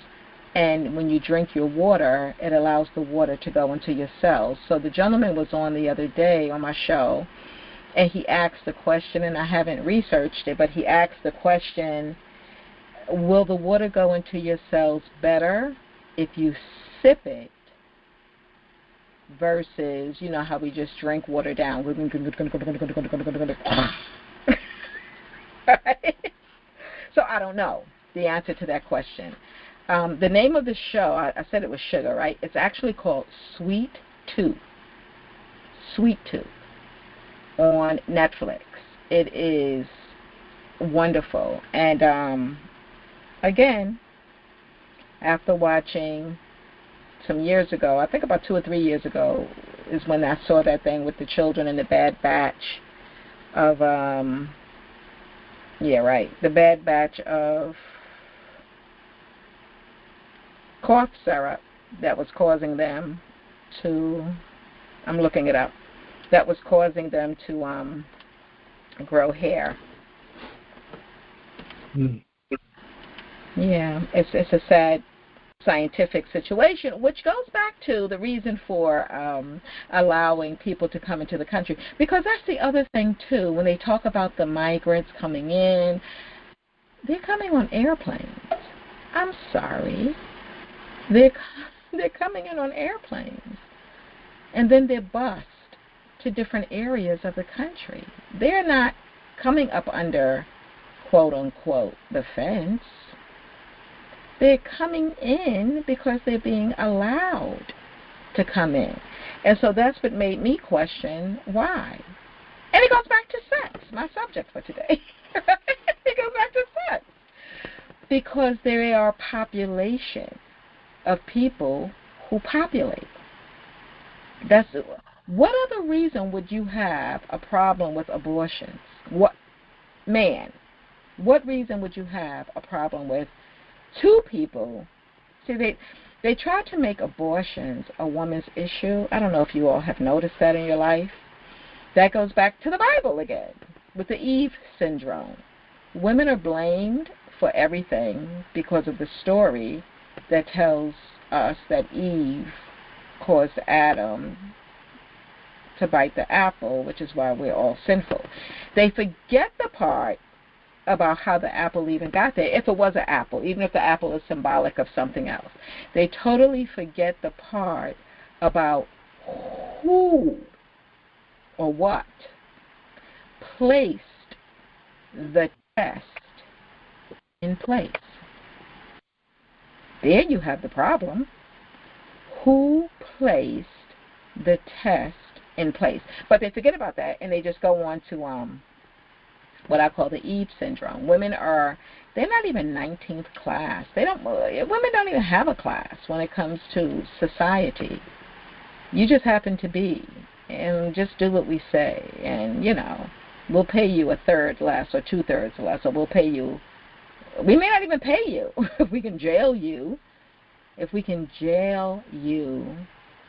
And when you drink your water, it allows the water to go into your cells. So the gentleman was on the other day on my show, and he asked the question, and I haven't researched it, but he asked the question, will the water go into your cells better if you sip it versus, you know, how we just drink water down? So I don't know the answer to that question. The name of the show, I said it was sugar, right? It's actually called Sweet Tooth. Sweet Tooth on Netflix. It is wonderful. And again, after watching some years ago, I think about 2 or 3 years ago, is when I saw that thing with the children in the Bad Batch of, the Bad Batch of cough syrup that was causing them to, I'm looking it up, that was causing them to grow hair. Yeah, it's a sad scientific situation, which goes back to the reason for allowing people to come into the country. Because that's the other thing, too. When they talk about the migrants coming in, they're coming on airplanes. I'm sorry. They're coming in on airplanes. And then they're bused to different areas of the country. They're not coming up under, quote, unquote, the fence. They're coming in because they're being allowed to come in. And so that's what made me question why. And it goes back to sex, my subject for today. It goes back to sex. Because there are population of people who populate. What other reason would you have a problem with abortions? What reason would you have a problem with two people? See, they try to make abortions a woman's issue. I don't know if you all have noticed that in your life. That goes back to the Bible again, with the Eve syndrome. Women are blamed for everything because of the story that tells us that Eve caused Adam to bite the apple, which is why we're all sinful. They forget the part about how the apple even got there, if it was an apple, even if the apple is symbolic of something else. They totally forget the part about who or what placed the test in place. There you have the problem. Who placed the test in place? But they forget about that, and they just go on to what I call the Eve syndrome. They're not even 19th class. Women don't even have a class when it comes to society. You just happen to be, and just do what we say, and we'll pay you a third less or 2/3 less, or we'll pay you. We may not even pay you if we can jail you. If we can jail you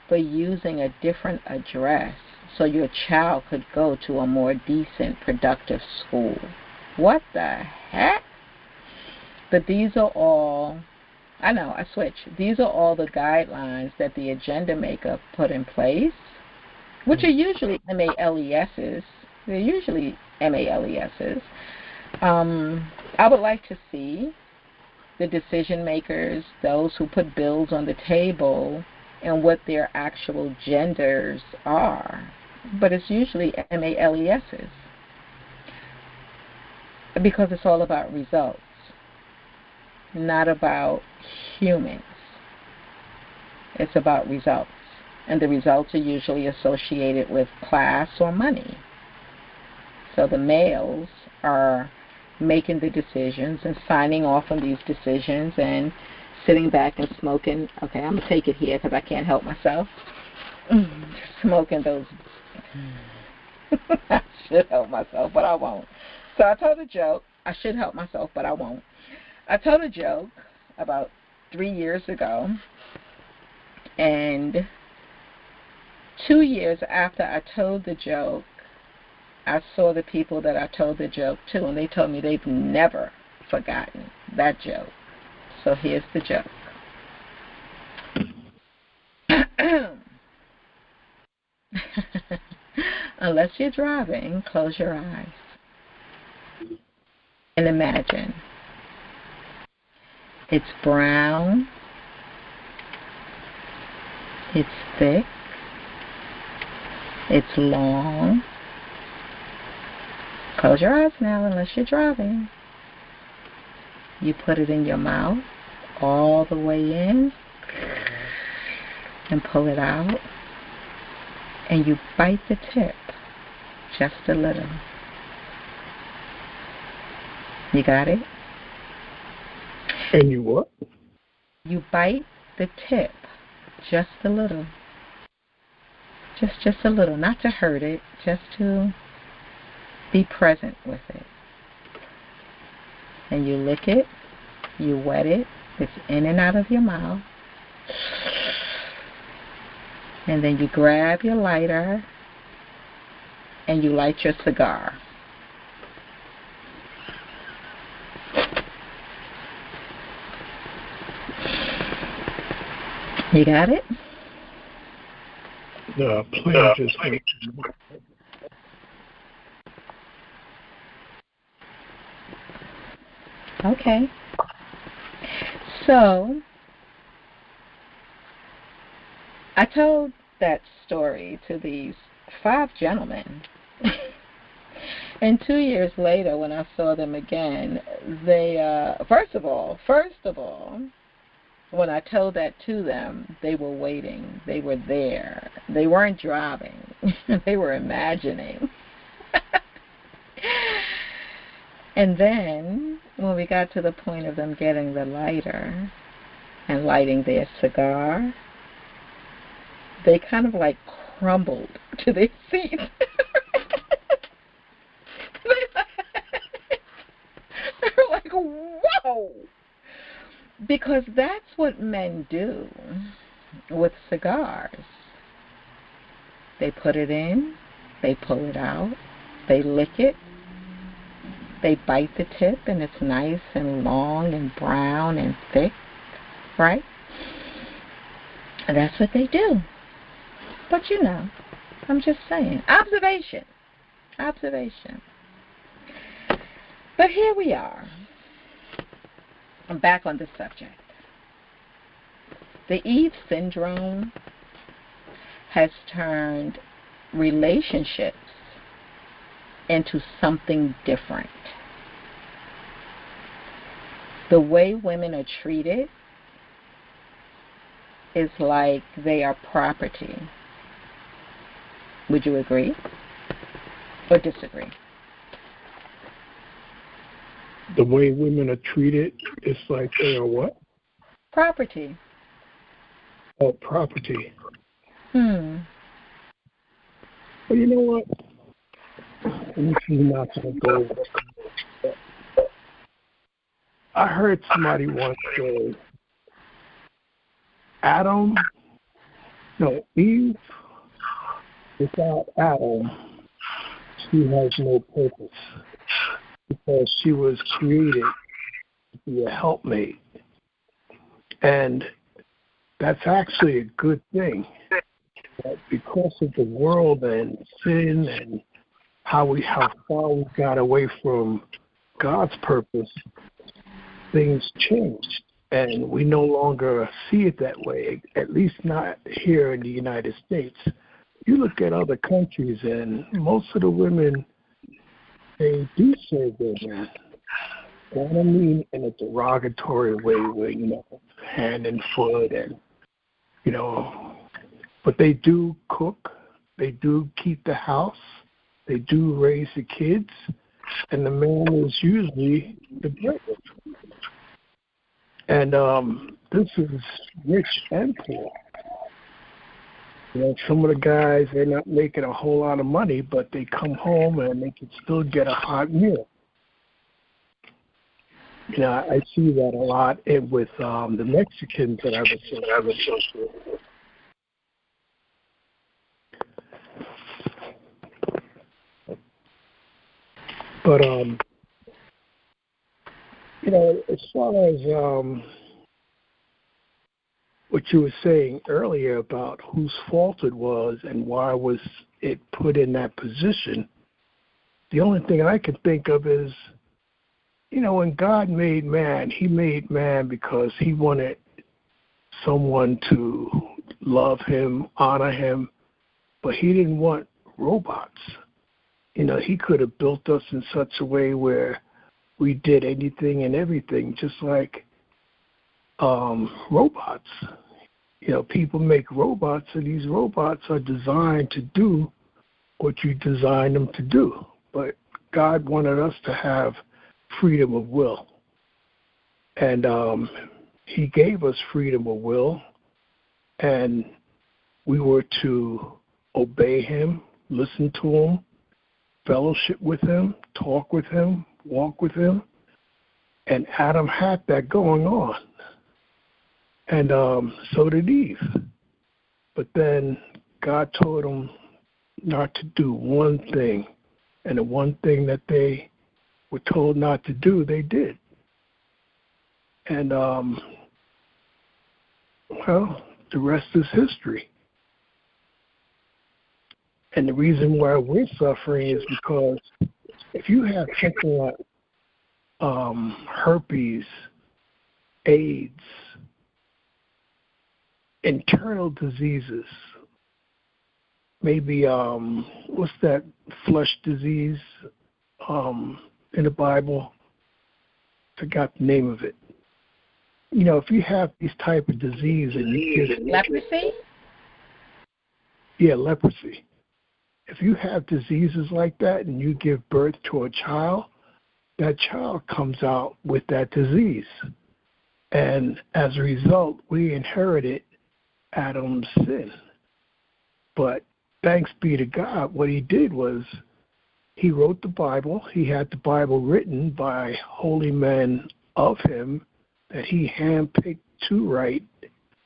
for using a different address so your child could go to a more decent, productive school. What the heck? But these are all, I know, I switched. These are all the guidelines that the agenda maker put in place, which are usually MALESs. They're usually MALESs. I would like to see the decision makers, those who put bills on the table, and what their actual genders are. But it's usually MALESs because it's all about results, not about humans. It's about results. And the results are usually associated with class or money. So the males are making the decisions and signing off on these decisions and sitting back and smoking. Okay, I'm going to take it here because I can't help myself. Smoking those. I should help myself, but I won't. So I told a joke. I should help myself, but I won't. I told a joke about 3 years ago, and 2 years after I told the joke, I saw the people that I told the joke to, and they told me they've never forgotten that joke. So here's the joke. Unless you're driving, close your eyes and imagine. It's brown, it's thick, it's long. Close your eyes now unless you're driving. You put it in your mouth all the way in and pull it out, and you bite the tip just a little. You got it? And you what? You bite the tip just a little. Just a little. Not to hurt it, just to be present with it. And you lick it, you wet it, it's in and out of your mouth. And then you grab your lighter and you light your cigar. You got it? The plane just went. Okay. So, I told that story to these 5 gentlemen. And 2 years later, when I saw them again, they, first of all, when I told that to them, they were waiting. They were there. They weren't driving. They were imagining. And then, when we got to the point of them getting the lighter and lighting their cigar, they kind of like crumbled to their seats. They were like, whoa! Because that's what men do with cigars. They put it in, they pull it out, they lick it, they bite the tip, and it's nice and long and brown and thick, right? And that's what they do. But I'm just saying. Observation. But here we are. I'm back on the subject. The Eve syndrome has turned relationships into something different. The way women are treated is like they are property. Would you agree or disagree? The way women are treated is like they are what? Property. Oh, property. Hmm. Well, you know what? This is not going to go. I heard somebody once say, Eve, without Adam, she has no purpose because she was created to be a helpmate. And that's actually a good thing. But because of the world and sin and how far we got away from God's purpose, things changed. And we no longer see it that way, at least not here in the United States. You look at other countries, and most of the women, they do serve their men. I don't mean in a derogatory way where, hand and foot and, but they do cook, they do keep the house, they do raise the kids, and the man is usually the breadwinner. And this is rich and poor. Some of the guys, they're not making a whole lot of money, but they come home and they can still get a hot meal. I see that a lot with the Mexicans that I've associated with. But, as far as what you were saying earlier about whose fault it was and why was it put in that position, the only thing I can think of is, when God made man, he made man because he wanted someone to love him, honor him, but he didn't want robots. He could have built us in such a way where we did anything and everything, just like robots. People make robots, and these robots are designed to do what you designed them to do. But God wanted us to have freedom of will. And he gave us freedom of will, and we were to obey him, listen to him, fellowship with him, talk with him, walk with him. And Adam had that going on. And so did Eve. But then God told them not to do one thing. And the one thing that they were told not to do, they did. And, the rest is history. And the reason why we're suffering is because if you have something like herpes, AIDS, internal diseases, maybe what's that flesh disease in the Bible? Forgot the name of it. If you have these type of disease and you get leprosy? Yeah, leprosy. If you have diseases like that and you give birth to a child, that child comes out with that disease. And as a result, we inherited Adam's sin. But thanks be to God, what he did was he wrote the Bible. He had the Bible written by holy men of him that he handpicked to write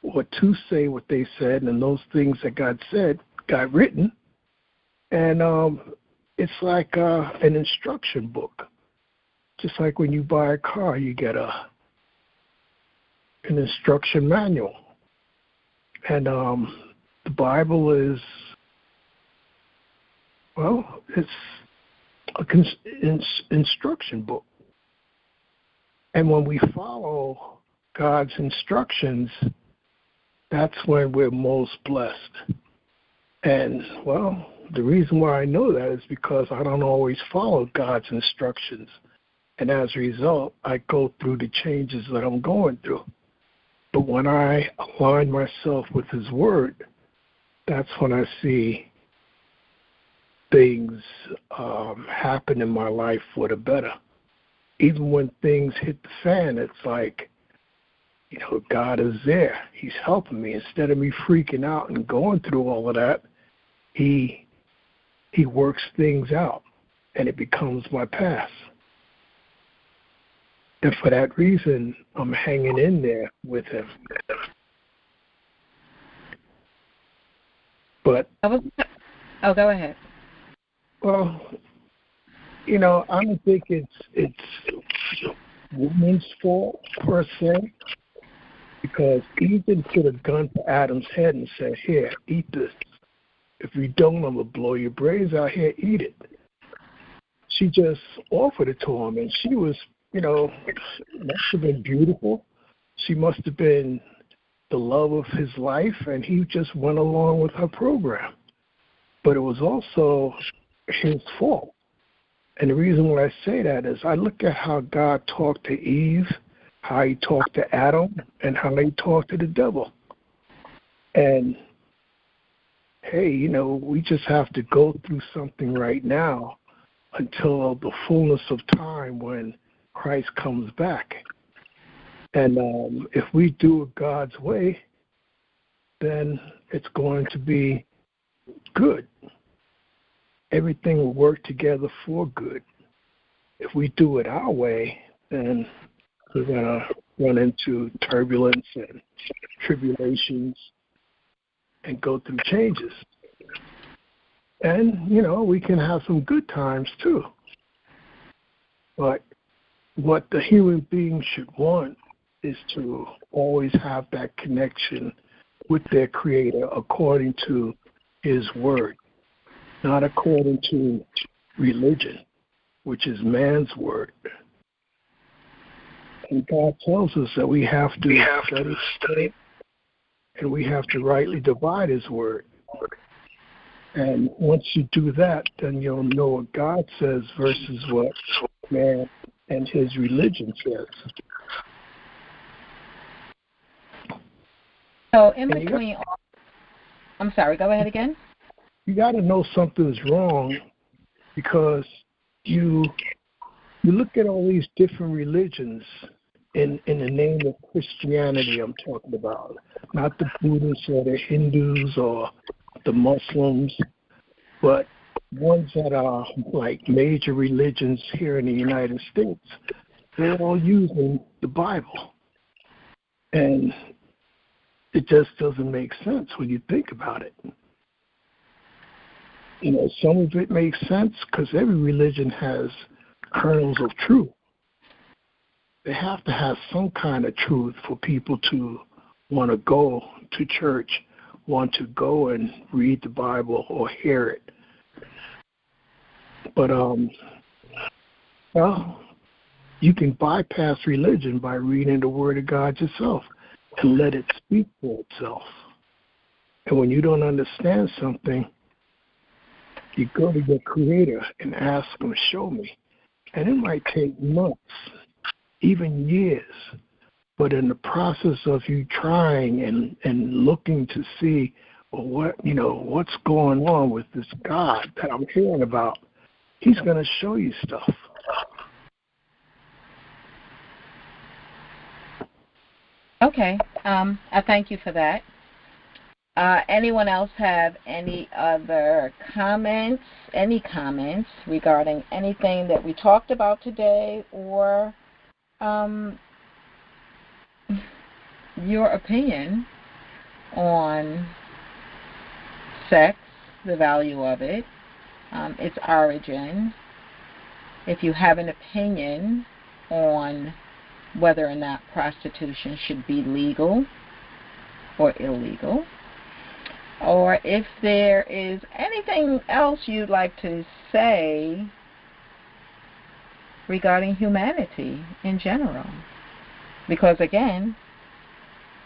or to say what they said, and those things that God said got written. And it's like an instruction book. Just like when you buy a car, you get an instruction manual. And the Bible is, it's an instruction book. And when we follow God's instructions, that's when we're most blessed. And, well, the reason why I know that is because I don't always follow God's instructions. And as a result, I go through the changes that I'm going through. But when I align myself with His Word, that's when I see things happen in my life for the better. Even when things hit the fan, it's like, God is there. He's helping me. Instead of me freaking out and going through all of that, He works things out, and it becomes my past. And for that reason, I'm hanging in there with Him. But go ahead. Well, I don't think it's woman's fault per se, because Eve didn't put a gun to Adam's head and say, "Here, eat this. If you don't, I'm gonna blow your brains out. Here, eat it." She just offered it to him, and she was, must have been beautiful. She must have been the love of his life, and he just went along with her program. But it was also his fault. And the reason why I say that is I look at how God talked to Eve, how He talked to Adam, and how He talked to the devil. And, hey, we just have to go through something right now until the fullness of time when Christ comes back. And if we do it God's way, then it's going to be good. Everything will work together for good. If we do it our way, then we're going to run into turbulence and tribulations and go through changes. And, we can have some good times too. But what the human being should want is to always have that connection with their Creator according to His Word, not according to religion, which is man's word. And God tells us that we have to study, and we have to rightly divide His Word. And once you do that, then you'll know what God says versus what man and his religion says. So in between, I'm sorry, go ahead again. You got to know something's wrong because you look at all these different religions in the name of Christianity. I'm talking about not the Buddhists or the Hindus or the Muslims, but ones that are like major religions here in the United States. They're all using the Bible, and it just doesn't make sense when you think about it. Some of it makes sense because every religion has kernels of truth. They have to have some kind of truth for people to want to go to church, want to go and read the Bible or hear it. But, you can bypass religion by reading the Word of God yourself and let it speak for itself. And when you don't understand something, you go to your Creator and ask Him, show me. And it might take months, even years. But in the process of you trying and looking to see what's going on with this God that I'm hearing about, He's going to show you stuff. Okay. I thank you for that. Anyone else have any other comments, regarding anything that we talked about today, or your opinion on sex, the value of it, its origin? If you have an opinion on whether or not prostitution should be legal or illegal, or if there is anything else you'd like to say regarding humanity in general. Because again,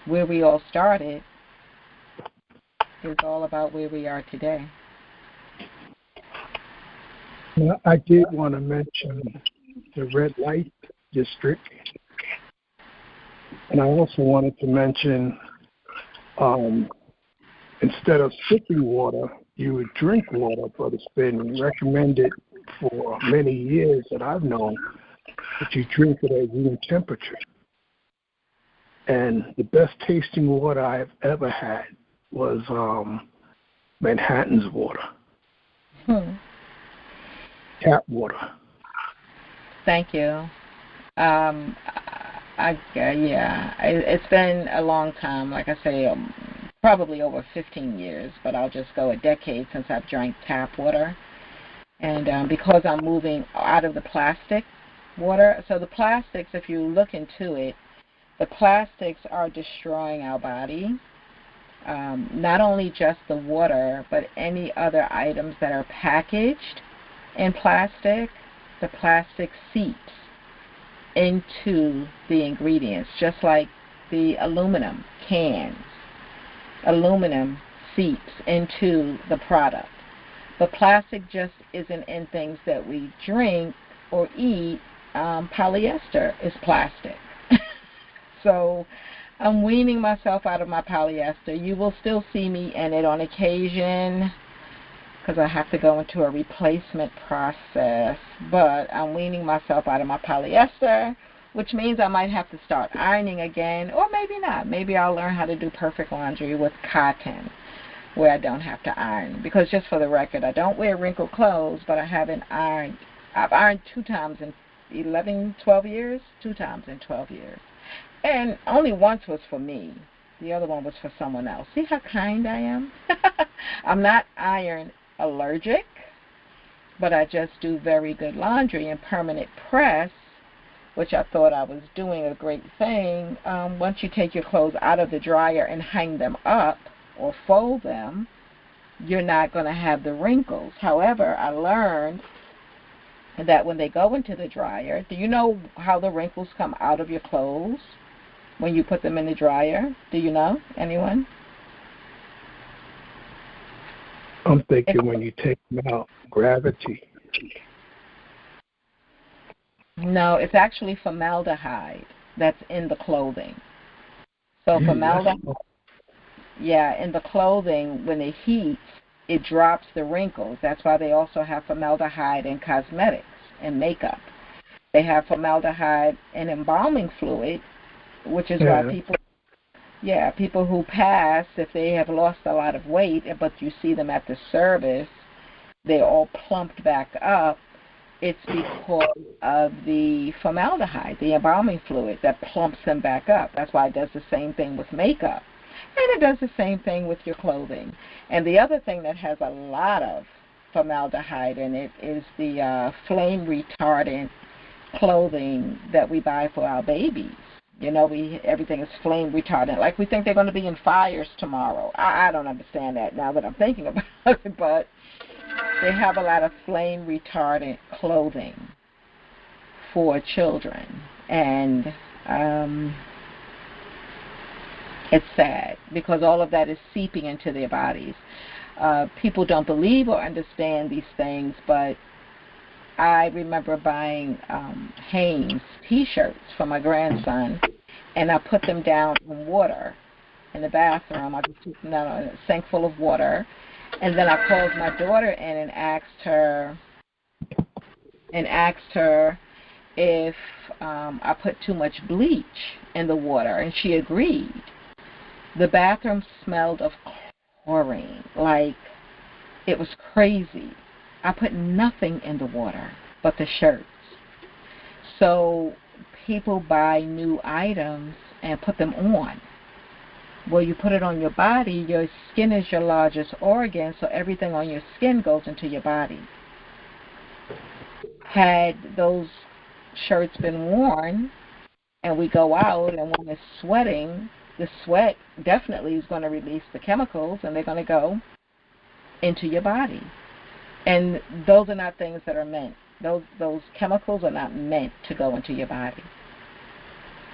where we all started, is all about where we are today. Now, I did want to mention the red light district, and I also wanted to mention instead of sipping water, you would drink water, but it's been recommended for many years that I've known that you drink it at room temperature. And the best tasting water I've ever had was Manhattan's water. Tap water. Thank you. It's been a long time. Like I say, probably over 15 years, but I'll just go a decade since I've drank tap water. And because I'm moving out of the plastic water, so the plastics, if you look into it, the plastics are destroying our body. Not only just the water, but any other items that are packaged in plastic, the plastic seeps into the ingredients, just like the aluminum cans. Aluminum seeps into the product. But plastic just isn't in things that we drink or eat. Polyester is plastic. So I'm weaning myself out of my polyester. You will still see me in it on occasion because I have to go into a replacement process. But I'm weaning myself out of my polyester, which means I might have to start ironing again, or maybe not. Maybe I'll learn how to do perfect laundry with cotton, where I don't have to iron. Because just for the record, I don't wear wrinkled clothes, but I haven't ironed. I've ironed 2 times in 12 years. 2 times in 12 years. And only once was for me. The other one was for someone else. See how kind I am? I'm not iron allergic, but I just do very good laundry and permanent press, which I thought I was doing a great thing. Once you take your clothes out of the dryer and hang them up or fold them, you're not going to have the wrinkles. However, I learned that when they go into the dryer, do you know how the wrinkles come out of your clothes when you put them in the dryer? Do you know? Anyone? I'm thinking when you take them out, gravity. No, it's actually formaldehyde that's in the clothing. So formaldehyde, in the clothing, when it heats, it drops the wrinkles. That's why they also have formaldehyde in cosmetics and makeup. They have formaldehyde in embalming fluid, which is why people who pass, if they have lost a lot of weight, but you see them at the service, they're all plumped back up. It's because of the formaldehyde, the embalming fluid, that plumps them back up. That's why it does the same thing with makeup. And it does the same thing with your clothing. And the other thing that has a lot of formaldehyde in it is the flame retardant clothing that we buy for our babies. You know, everything is flame retardant. Like we think they're going to be in fires tomorrow. I don't understand that now that I'm thinking about it, but they have a lot of flame retardant clothing for children. And it's sad because all of that is seeping into their bodies. People don't believe or understand these things, but I remember buying Hanes T-shirts for my grandson, and I put them down in water in the bathroom. I just took them down in a sink full of water, and then I called my daughter in and asked her if I put too much bleach in the water, and she agreed. The bathroom smelled of chlorine, like it was crazy. I put nothing in the water but the shirts. So people buy new items and put them on. Well, you put it on your body, your skin is your largest organ, so everything on your skin goes into your body. Had those shirts been worn and we go out and when it's sweating, the sweat definitely is going to release the chemicals and they're going to go into your body. And those are not things that are meant. Those chemicals are not meant to go into your body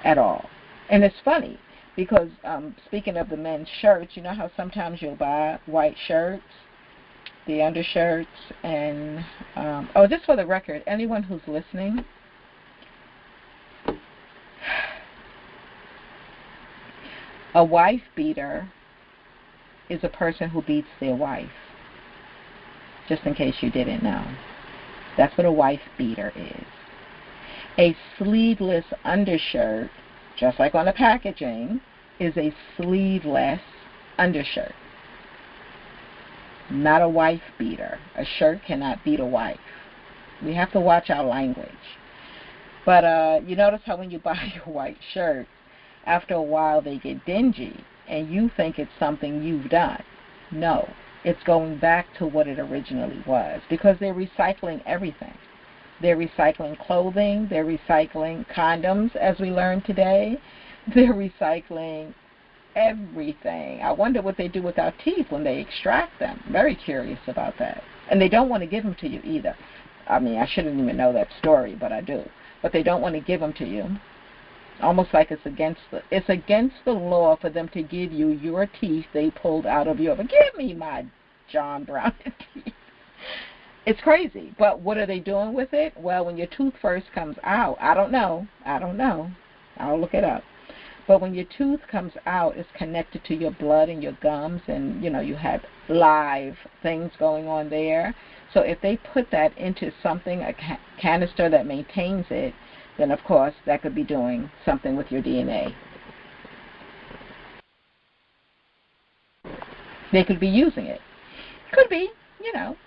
at all. And it's funny because speaking of the men's shirts, you know how sometimes you'll buy white shirts, the undershirts, and just for the record, anyone who's listening, a wife beater is a person who beats their wife, just in case you didn't know. That's what a wife beater is. A sleeveless undershirt, just like on the packaging, is a sleeveless undershirt. Not a wife beater. A shirt cannot beat a wife. We have to watch our language. But you notice how when you buy your white shirt, after a while they get dingy, and you think it's something you've done. No, it's going back to what it originally was, because they're recycling everything. They're recycling clothing. They're recycling condoms, as we learned today. They're recycling everything. I wonder what they do with our teeth when they extract them. Very curious about that. And they don't want to give them to you either. I mean, I shouldn't even know that story, but I do. But they don't want to give them to you. Almost like it's against the law for them to give you your teeth they pulled out of your. Give me my John Brown teeth. It's crazy. But what are they doing with it? Well, when your tooth first comes out, I don't know. I'll look it up. But when your tooth comes out, it's connected to your blood and your gums, and, you have live things going on there. So if they put that into something, a canister that maintains it, then, of course, that could be doing something with your DNA. They could be using it. Could be,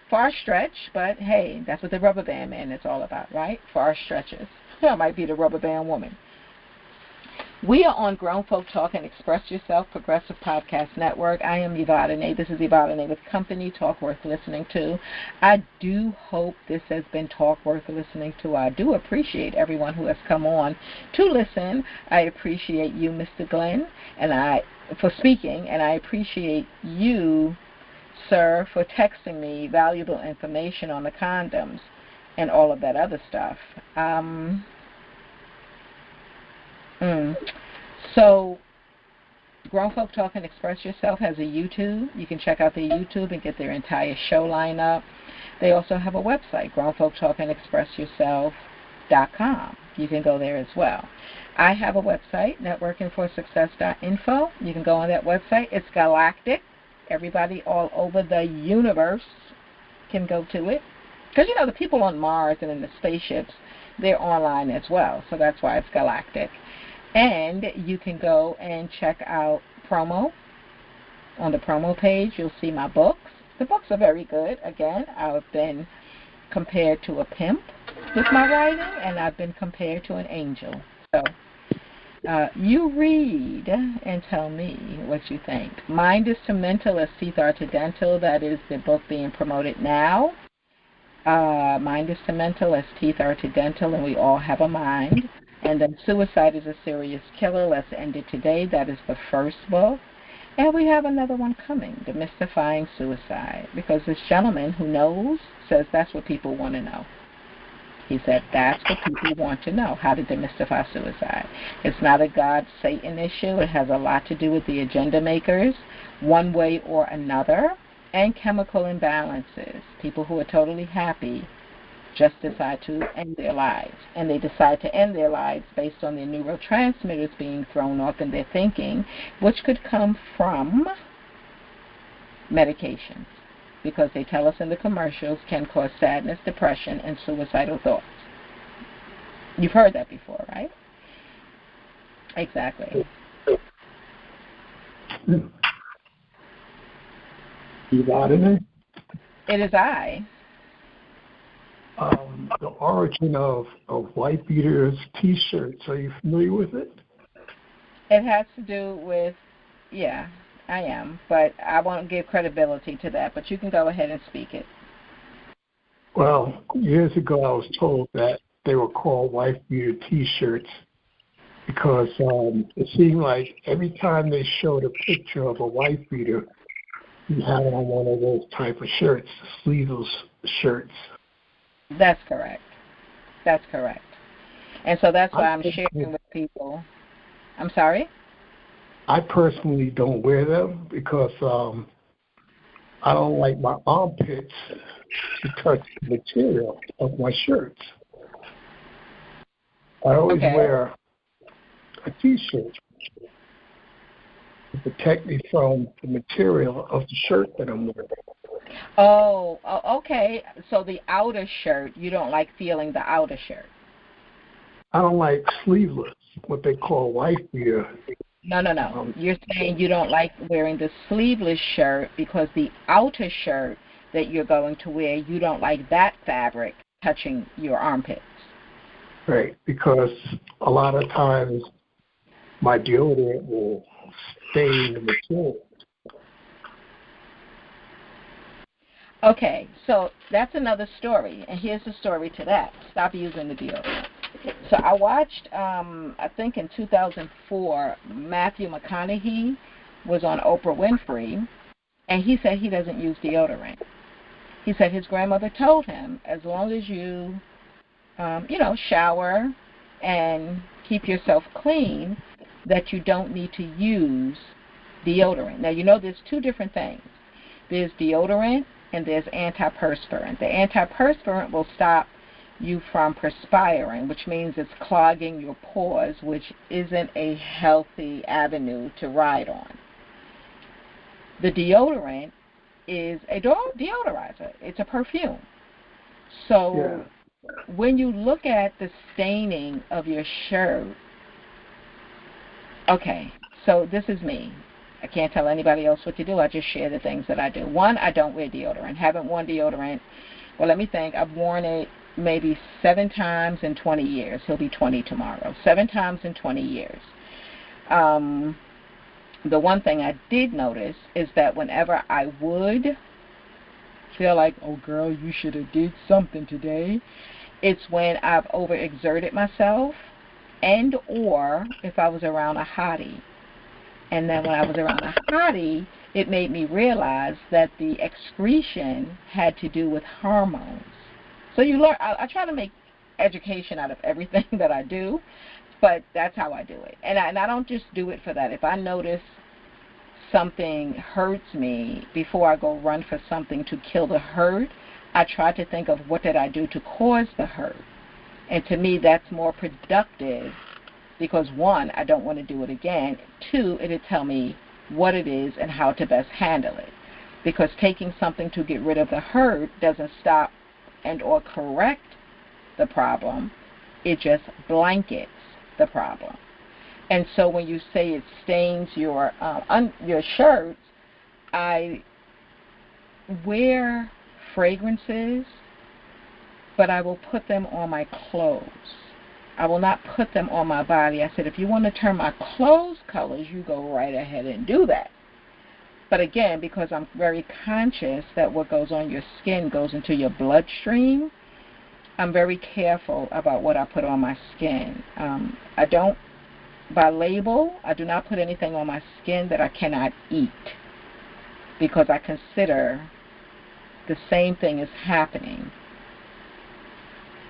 far stretch, but, hey, that's what the rubber band man is all about, right? Far stretches. That might be the rubber band woman. We are on Grown Folk Talk and Express Yourself Progressive Podcast Network. I am Evadyne. This is Evadyne with Company Talk Worth Listening To. I do hope this has been talk worth listening to. I do appreciate everyone who has come on to listen. I appreciate you, Mr. Glenn, for speaking, and I appreciate you, sir, for texting me valuable information on the condoms and all of that other stuff. So, Grown Folk Talk and Express Yourself has a YouTube. You can check out their YouTube and get their entire show lineup. They also have a website, grownfolktalkandexpressyourself.com. You can go there as well. I have a website, networkingforsuccess.info. You can go on that website. It's galactic. Everybody all over the universe can go to it. Because, the people on Mars and in the spaceships, they're online as well. So that's why it's galactic. And you can go and check out promo. On the promo page, you'll see my books. The books are very good. Again, I've been compared to a pimp with my writing, and I've been compared to an angel. So you read and tell me what you think. Mind is to Mental as Teeth Are to Dental. That is the book being promoted now. Mind is to Mental as Teeth Are to Dental, and we all have a mind. And then Suicide is a Serious Killer. Let's End It Today. That is the first book. And we have another one coming, Demystifying Suicide, because this gentleman who knows says that's what people want to know. He said that's what people want to know, how to demystify suicide. It's not a God-Satan issue. It has a lot to do with the agenda makers, one way or another, and chemical imbalances. People who are totally happy just decide to end their lives. And they decide to end their lives based on their neurotransmitters being thrown off in their thinking, which could come from medications, because they tell us in the commercials can cause sadness, depression, and suicidal thoughts. You've heard that before, right? Exactly. Evadyne? It is I. The origin of white beaters T-shirts, are you familiar with it? It has to do with, yeah, I am, but I won't give credibility to that, but you can go ahead and speak it. Well, years ago I was told that they were called white beater T-shirts because it seemed like every time they showed a picture of a white beater, you had on one of those type of shirts, sleeveless shirts. That's correct. That's correct. And so that's why I'm sharing with people. I'm sorry? I personally don't wear them because I don't like my armpits to touch the material of my shirts. I always wear a T-shirt to protect me from the material of the shirt that I'm wearing. Oh, okay. So the outer shirt, you don't like feeling the outer shirt. I don't like sleeveless, what they call wife beater. No. You're saying you don't like wearing the sleeveless shirt because the outer shirt that you're going to wear, you don't like that fabric touching your armpits. Right, because a lot of times my deodorant will stain the material. Okay, so that's another story, and here's the story to that. Stop using the deodorant. So I watched, I think in 2004, Matthew McConaughey was on Oprah Winfrey, and he said he doesn't use deodorant. He said his grandmother told him, as long as you, shower and keep yourself clean, that you don't need to use deodorant. Now, there's two different things. There's deodorant and there's antiperspirant. The antiperspirant will stop you from perspiring, which means it's clogging your pores, which isn't a healthy avenue to ride on. The deodorant is a deodorizer. It's a perfume. So when you look at the staining of your shirt, okay, so this is me. I can't tell anybody else what to do. I just share the things that I do. One, I don't wear deodorant. Haven't worn deodorant. Well, let me think. I've worn it maybe 7 times in 20 years. He'll be 20 tomorrow. 7 times in 20 years. The one thing I did notice is that whenever I would feel like, oh, girl, you should have did something today, it's when I've overexerted myself and or if I was around a hottie. And then when I was around a hottie, it made me realize that the excretion had to do with hormones. So you learn. I try to make education out of everything that I do, but that's how I do it. And I don't just do it for that. If I notice something hurts me before I go run for something to kill the hurt, I try to think of what did I do to cause the hurt. And to me, that's more productive. Because 1, I don't want to do it again. 2, it'll tell me what it is and how to best handle it. Because taking something to get rid of the hurt doesn't stop and or correct the problem. It just blankets the problem. And so when you say it stains your shirts, I wear fragrances, but I will put them on my clothes. I will not put them on my body. I said, if you want to turn my clothes colors, you go right ahead and do that. But again, because I'm very conscious that what goes on your skin goes into your bloodstream, I'm very careful about what I put on my skin. I don't, by label, I do not put anything on my skin that I cannot eat because I consider the same thing is happening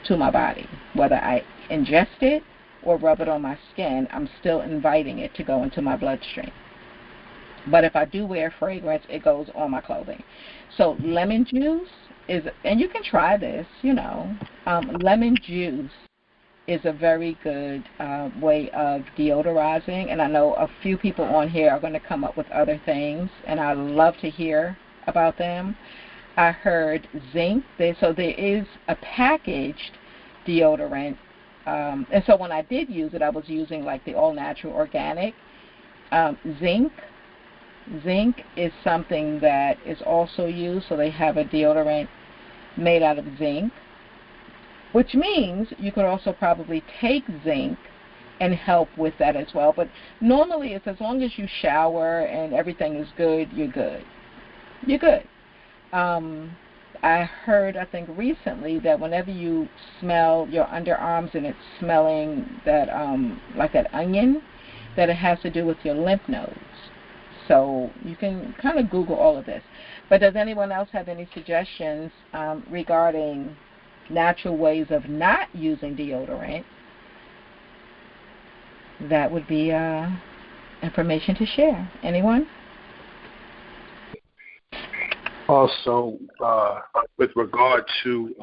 to my body. Whether I ingest it or rub it on my skin, I'm still inviting it to go into my bloodstream. But if I do wear fragrance, it goes on my clothing. So lemon juice is, and you can try this, lemon juice is a very good way of deodorizing. And I know a few people on here are going to come up with other things, and I love to hear about them. I heard zinc. So there is a packaged deodorant. And so when I did use it, I was using like the all-natural organic. Zinc. Zinc is something that is also used. So they have a deodorant made out of zinc, which means you could also probably take zinc and help with that as well. But normally it's as long as you shower and everything is good, you're good. You're good. I heard, I think recently, that whenever you smell your underarms and it's smelling that, like that onion, that it has to do with your lymph nodes. So you can kind of Google all of this. But does anyone else have any suggestions regarding natural ways of not using deodorant? That would be information to share. Anyone? Also, with regard to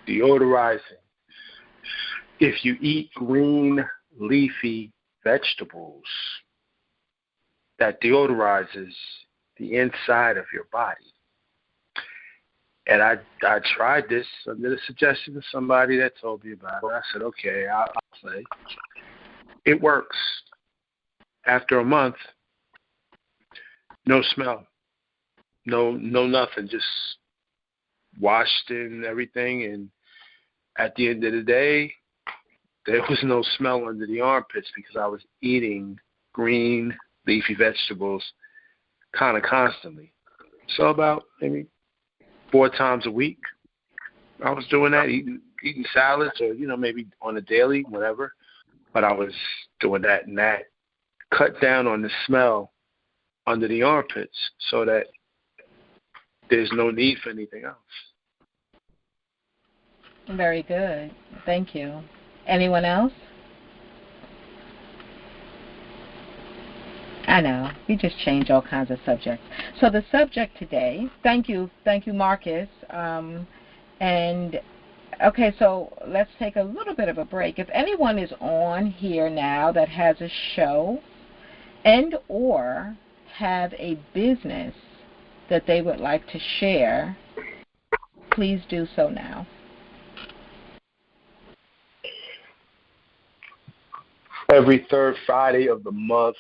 deodorizing, if you eat green leafy vegetables, that deodorizes the inside of your body. And I tried this under the suggestion of somebody that told me about it. I said, okay, I'll play. It works. After a month, no smell, no nothing, just washed in everything. And at the end of the day, there was no smell under the armpits because I was eating green leafy vegetables kind of constantly. So about maybe 4 times a week, I was doing that, eating salads or, maybe on a daily, whatever. But I was doing that, and that cut down on the smell under the armpits so that there's no need for anything else. Very good. Thank you. Anyone else? I know. We just change all kinds of subjects. So the subject today, thank you, Marcus. And okay, so let's take a little bit of a break. If anyone is on here now that has a show and or have a business that they would like to share, please do so now. Every third Friday of the month,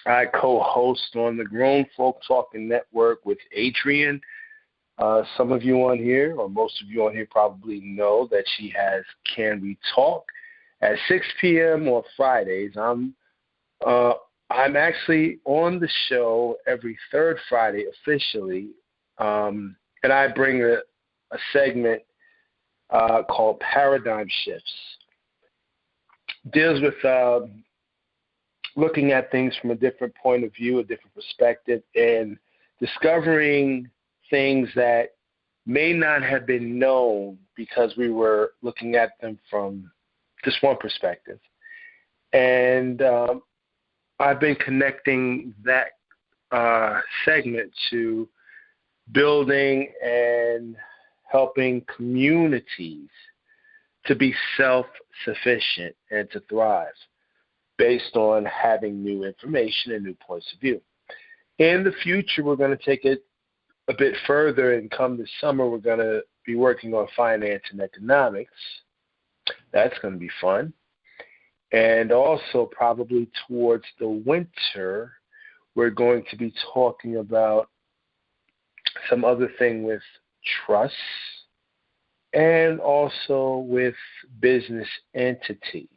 I co-host on the Grown Folk Talking Network with Evadyne. Some of you on here, or most of you on here, probably know that she has Can We Talk at 6 p.m. on Fridays. I'm actually on the show every third Friday officially, and I bring a segment called Paradigm Shifts. Deals with looking at things from a different point of view, a different perspective, and discovering things that may not have been known because we were looking at them from just one perspective. And I've been connecting that segment to building and helping communities to be self-sufficient and to thrive based on having new information and new points of view. In the future, we're going to take it a bit further, and come this summer, we're going to be working on finance and economics. That's going to be fun. And also probably towards the winter, we're going to be talking about some other thing with trusts and also with business entities.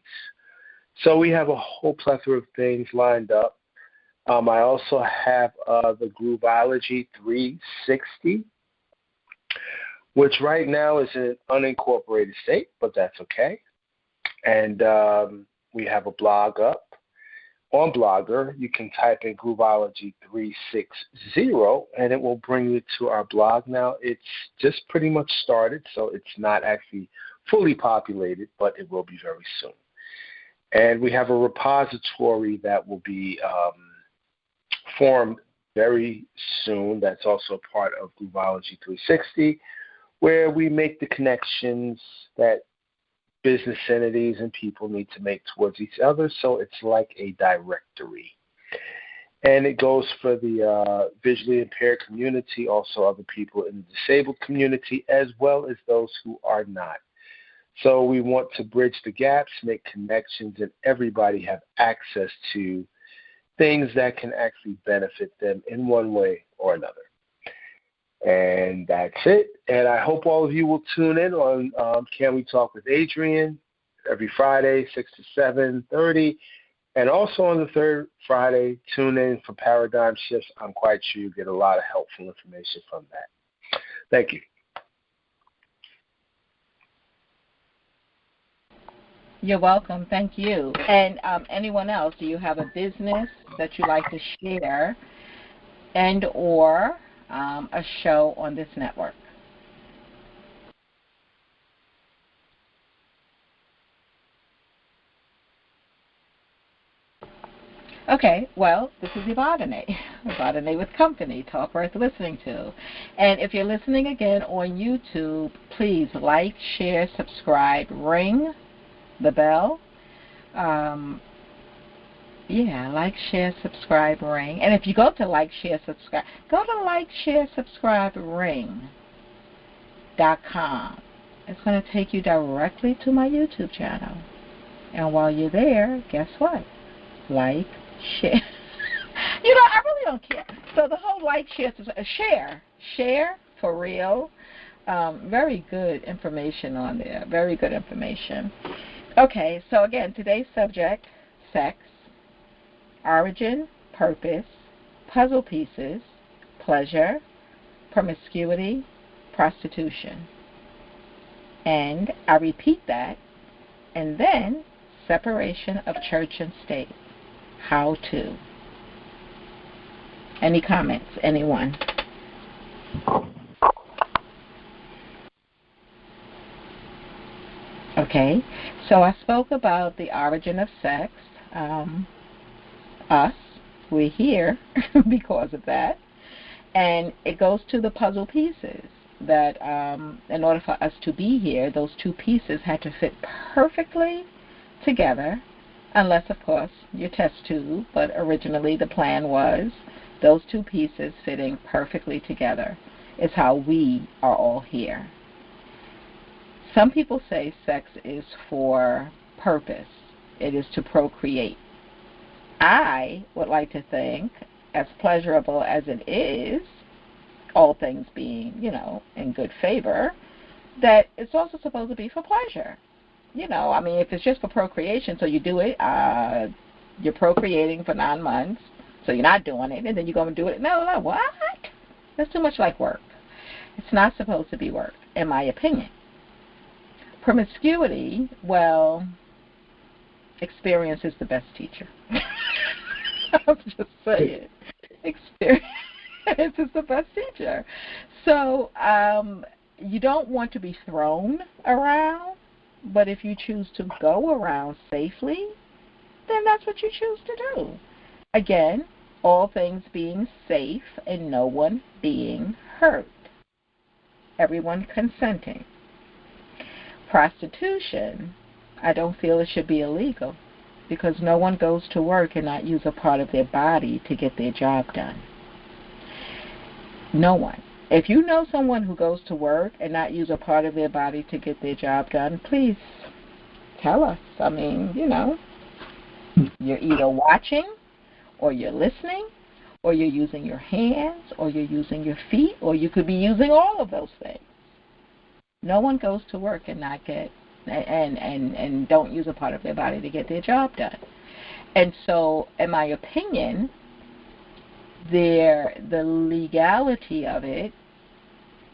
So we have a whole plethora of things lined up. I also have the Groovology 360, which right now is an unincorporated state, but that's okay. And we have a blog up. On Blogger, you can type in Groovology 360, and it will bring you to our blog. Now, it's just pretty much started, so it's not actually fully populated, but it will be very soon. And we have a repository that will be formed very soon. That's also part of Groovology 360, where we make the connections that business entities and people need to make towards each other. So it's like a directory. And it goes for the visually impaired community, also other people in the disabled community, as well as those who are not. So we want to bridge the gaps, make connections, and everybody have access to things that can actually benefit them in one way or another. And that's it. And I hope all of you will tune in on Can We Talk with Evadyne every Friday, 6 to 7:30. And also on the third Friday, tune in for Paradigm Shifts. I'm quite sure you'll get a lot of helpful information from that. Thank you. You're welcome. Thank you. And anyone else, do you have a business that you like to share and or a show on this network? Okay, well, this is Evadyne. Evadyne with Company, talk worth listening to. And if you're listening again on YouTube, please like, share, subscribe, ring the bell. Like, share, subscribe, ring. And if you go to like, share, subscribe, go to like, share, subscribe, ring.com. It's going to take you directly to my YouTube channel. And while you're there, guess what? Like, share. I really don't care. So the whole like, share for real. Very good information on there. Very good information. Okay, so again, today's subject, sex, origin, purpose, puzzle pieces, pleasure, promiscuity, prostitution. And I repeat that, and then separation of church and state. How to. Any comments? Anyone? Okay, so I spoke about the origin of sex. Us, we're here because of that. And it goes to the puzzle pieces that in order for us to be here, those two pieces had to fit perfectly together, unless, of course, your test tube, but originally the plan was those two pieces fitting perfectly together is how we are all here. Some people say sex is for purpose. It is to procreate. I would like to think, as pleasurable as it is, all things being, in good favor, that it's also supposed to be for pleasure. If it's just for procreation, so you do it, you're procreating for 9 months, so you're not doing it, and then you go and do it. No, what? That's too much like work. It's not supposed to be work, in my opinion. Promiscuity, well, experience is the best teacher. I'm just saying. Experience is the best teacher. So you don't want to be thrown around, but if you choose to go around safely, then that's what you choose to do. Again, all things being safe and no one being hurt. Everyone consenting. Prostitution, I don't feel it should be illegal because no one goes to work and not use a part of their body to get their job done. No one. If you know someone who goes to work and not use a part of their body to get their job done, please tell us. You're either watching or you're listening or you're using your hands or you're using your feet or you could be using all of those things. No one goes to work and not get and don't use a part of their body to get their job done. And so, in my opinion, the legality of it,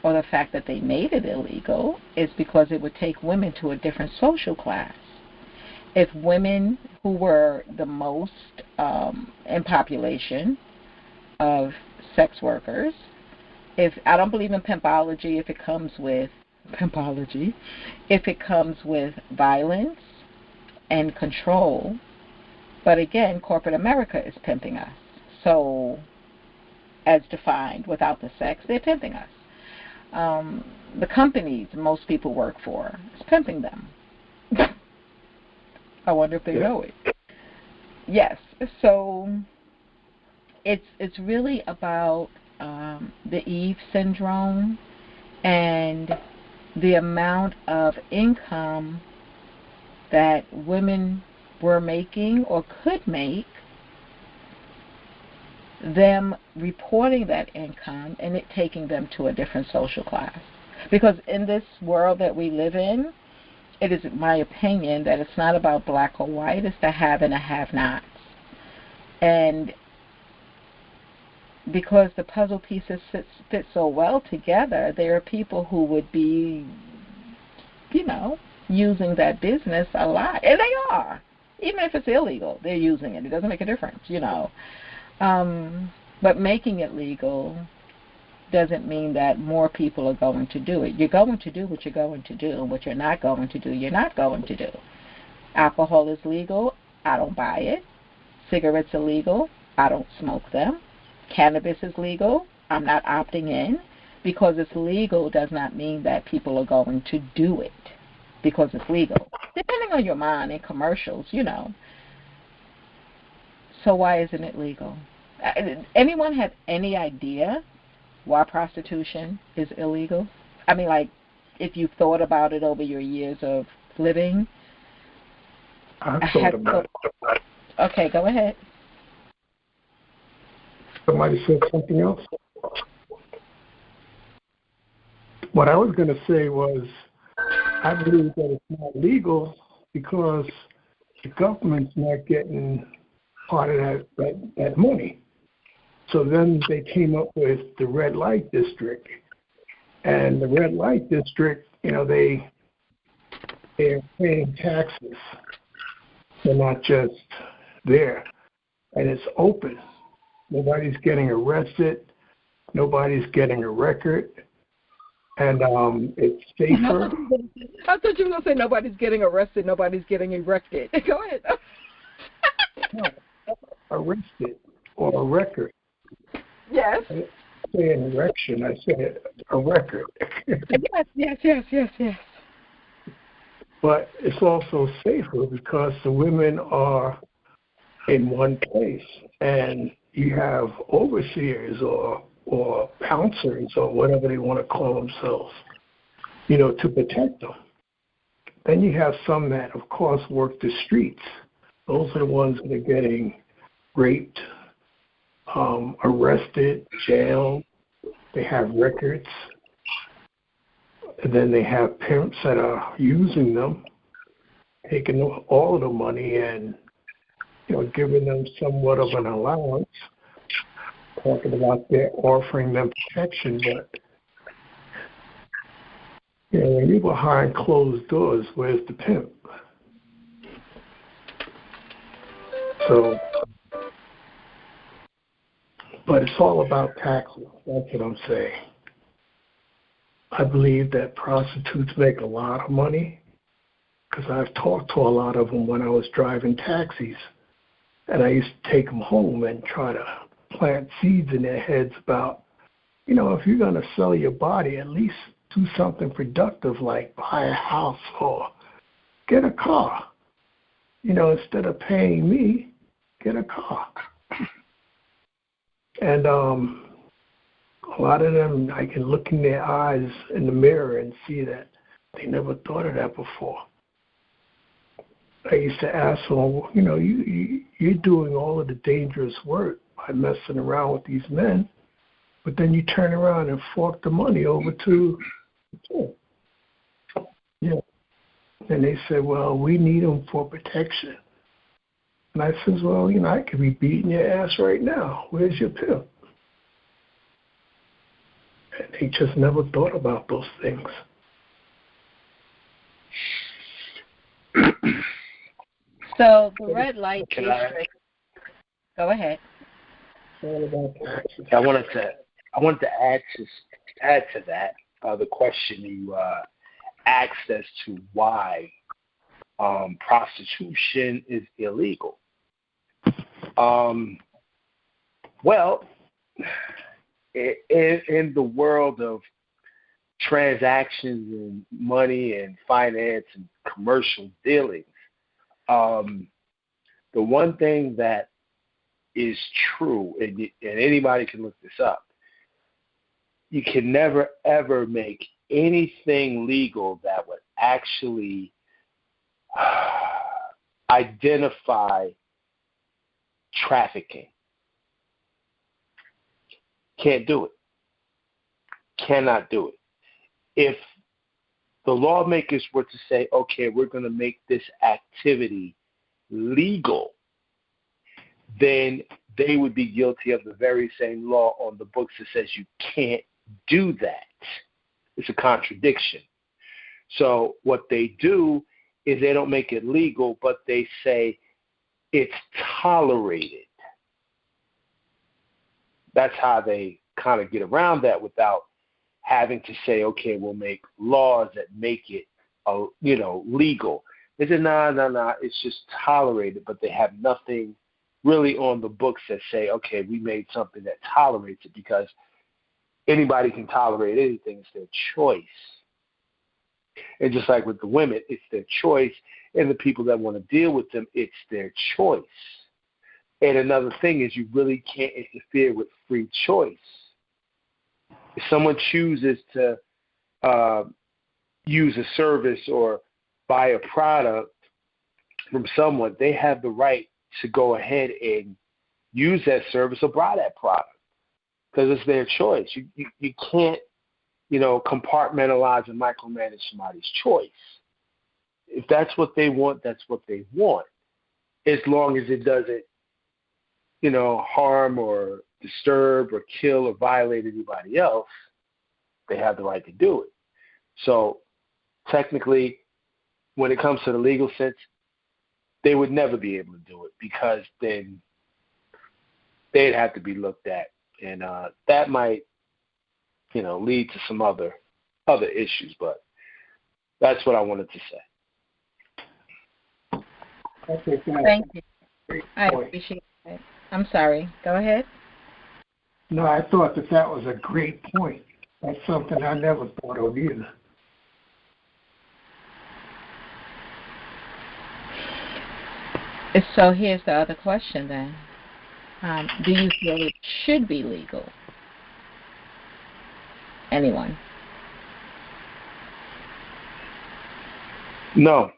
or the fact that they made it illegal, is because it would take women to a different social class. If women who were the most in population of sex workers, I don't believe in pimpology if it comes with violence and control. But again, corporate America is pimping us. So, as defined, without the sex, they're pimping us. The companies most people work for is pimping them. I wonder if they know it. Yes. So, it's really about the Eve syndrome and the amount of income that women were making or could make, them reporting that income and it taking them to a different social class. Because in this world that we live in, it is my opinion that it's not about black or white, it's the have and the have-nots. And because the puzzle pieces fit so well together, there are people who would be, using that business a lot. And they are. Even if it's illegal, they're using it. It doesn't make a difference, But making it legal doesn't mean that more people are going to do it. You're going to do what you're going to do. What you're not going to do, you're not going to do. Alcohol is legal. I don't buy it. Cigarettes are legal. I don't smoke them. Cannabis is legal. I'm not opting in. Because it's legal does not mean that people are going to do it because it's legal. Depending on your mind in commercials, So why isn't it legal? Anyone have any idea why prostitution is illegal? I mean, like, if you've thought about it over your years of living. I thought about it. Okay, go ahead. Somebody said something else? What I was going to say was, I believe that it's not legal because the government's not getting part of that money. So then they came up with the red light district. And the red light district, they're paying taxes. They're not just there. And it's open. Nobody's getting arrested. Nobody's getting a record. And it's safer. I thought you were going to say nobody's getting arrested, nobody's getting erected. Go ahead. No, arrested or a record. Yes. I didn't say an erection, I said a record. Yes. But it's also safer because the women are in one place, and you have overseers or bouncers or whatever they want to call themselves, to protect them. Then you have some that, of course, work the streets. Those are the ones that are getting raped, arrested, jailed. They have records. And then they have pimps that are using them, taking all of the money and, giving them somewhat of an allowance. Talking about they're offering them protection, but when you're behind closed doors, where's the pimp? So, but it's all about taxes. That's what I'm saying. I believe that prostitutes make a lot of money because I've talked to a lot of them when I was driving taxis, and I used to take them home and try to plant seeds in their heads about, if you're going to sell your body, at least do something productive like buy a house or get a car. Instead of paying me, get a car. And a lot of them, I can look in their eyes in the mirror and see that they never thought of that before. I used to ask them, you're doing all of the dangerous work by messing around with these men, but then you turn around and fork the money over to the pimp. Yeah. And they said, well, we need them for protection. And I says, well, I could be beating your ass right now. Where's your pimp? And they just never thought about those things. So the red light district. Go ahead. I wanted to add to that the question you asked as to why prostitution is illegal. Well, in the world of transactions and money and finance and commercial dealings, the one thing that is true, and anybody can look this up, you can never, ever make anything legal that would actually identify trafficking. Can't do it. Cannot do it. If the lawmakers were to say, okay, we're going to make this activity legal, then they would be guilty of the very same law on the books that says you can't do that. It's a contradiction. So what they do is they don't make it legal, but they say it's tolerated. That's how they kind of get around that without having to say, okay, we'll make laws that make it, legal. They say, no, it's just tolerated, but they have nothing really on the books that say, okay, we made something that tolerates it, because anybody can tolerate anything. It's their choice. And just like with the women, it's their choice. And the people that want to deal with them, it's their choice. And another thing is, you really can't interfere with free choice. If someone chooses to use a service or buy a product from someone, they have the right to go ahead and use that service or buy that product, because it's their choice. You can't, compartmentalize and micromanage somebody's choice. If that's what they want, that's what they want, as long as it doesn't, harm or disturb or kill or violate anybody else. They have the right to do it. So technically, when it comes to the legal sense, they would never be able to do it, because then they'd have to be looked at, and that might, lead to some other issues. But that's what I wanted to say. Okay, Thank you. I appreciate it. I'm sorry. Go ahead. No, I thought that was a great point. That's something I never thought of either. So here's the other question then. Do you feel it should be legal? Anyone? No,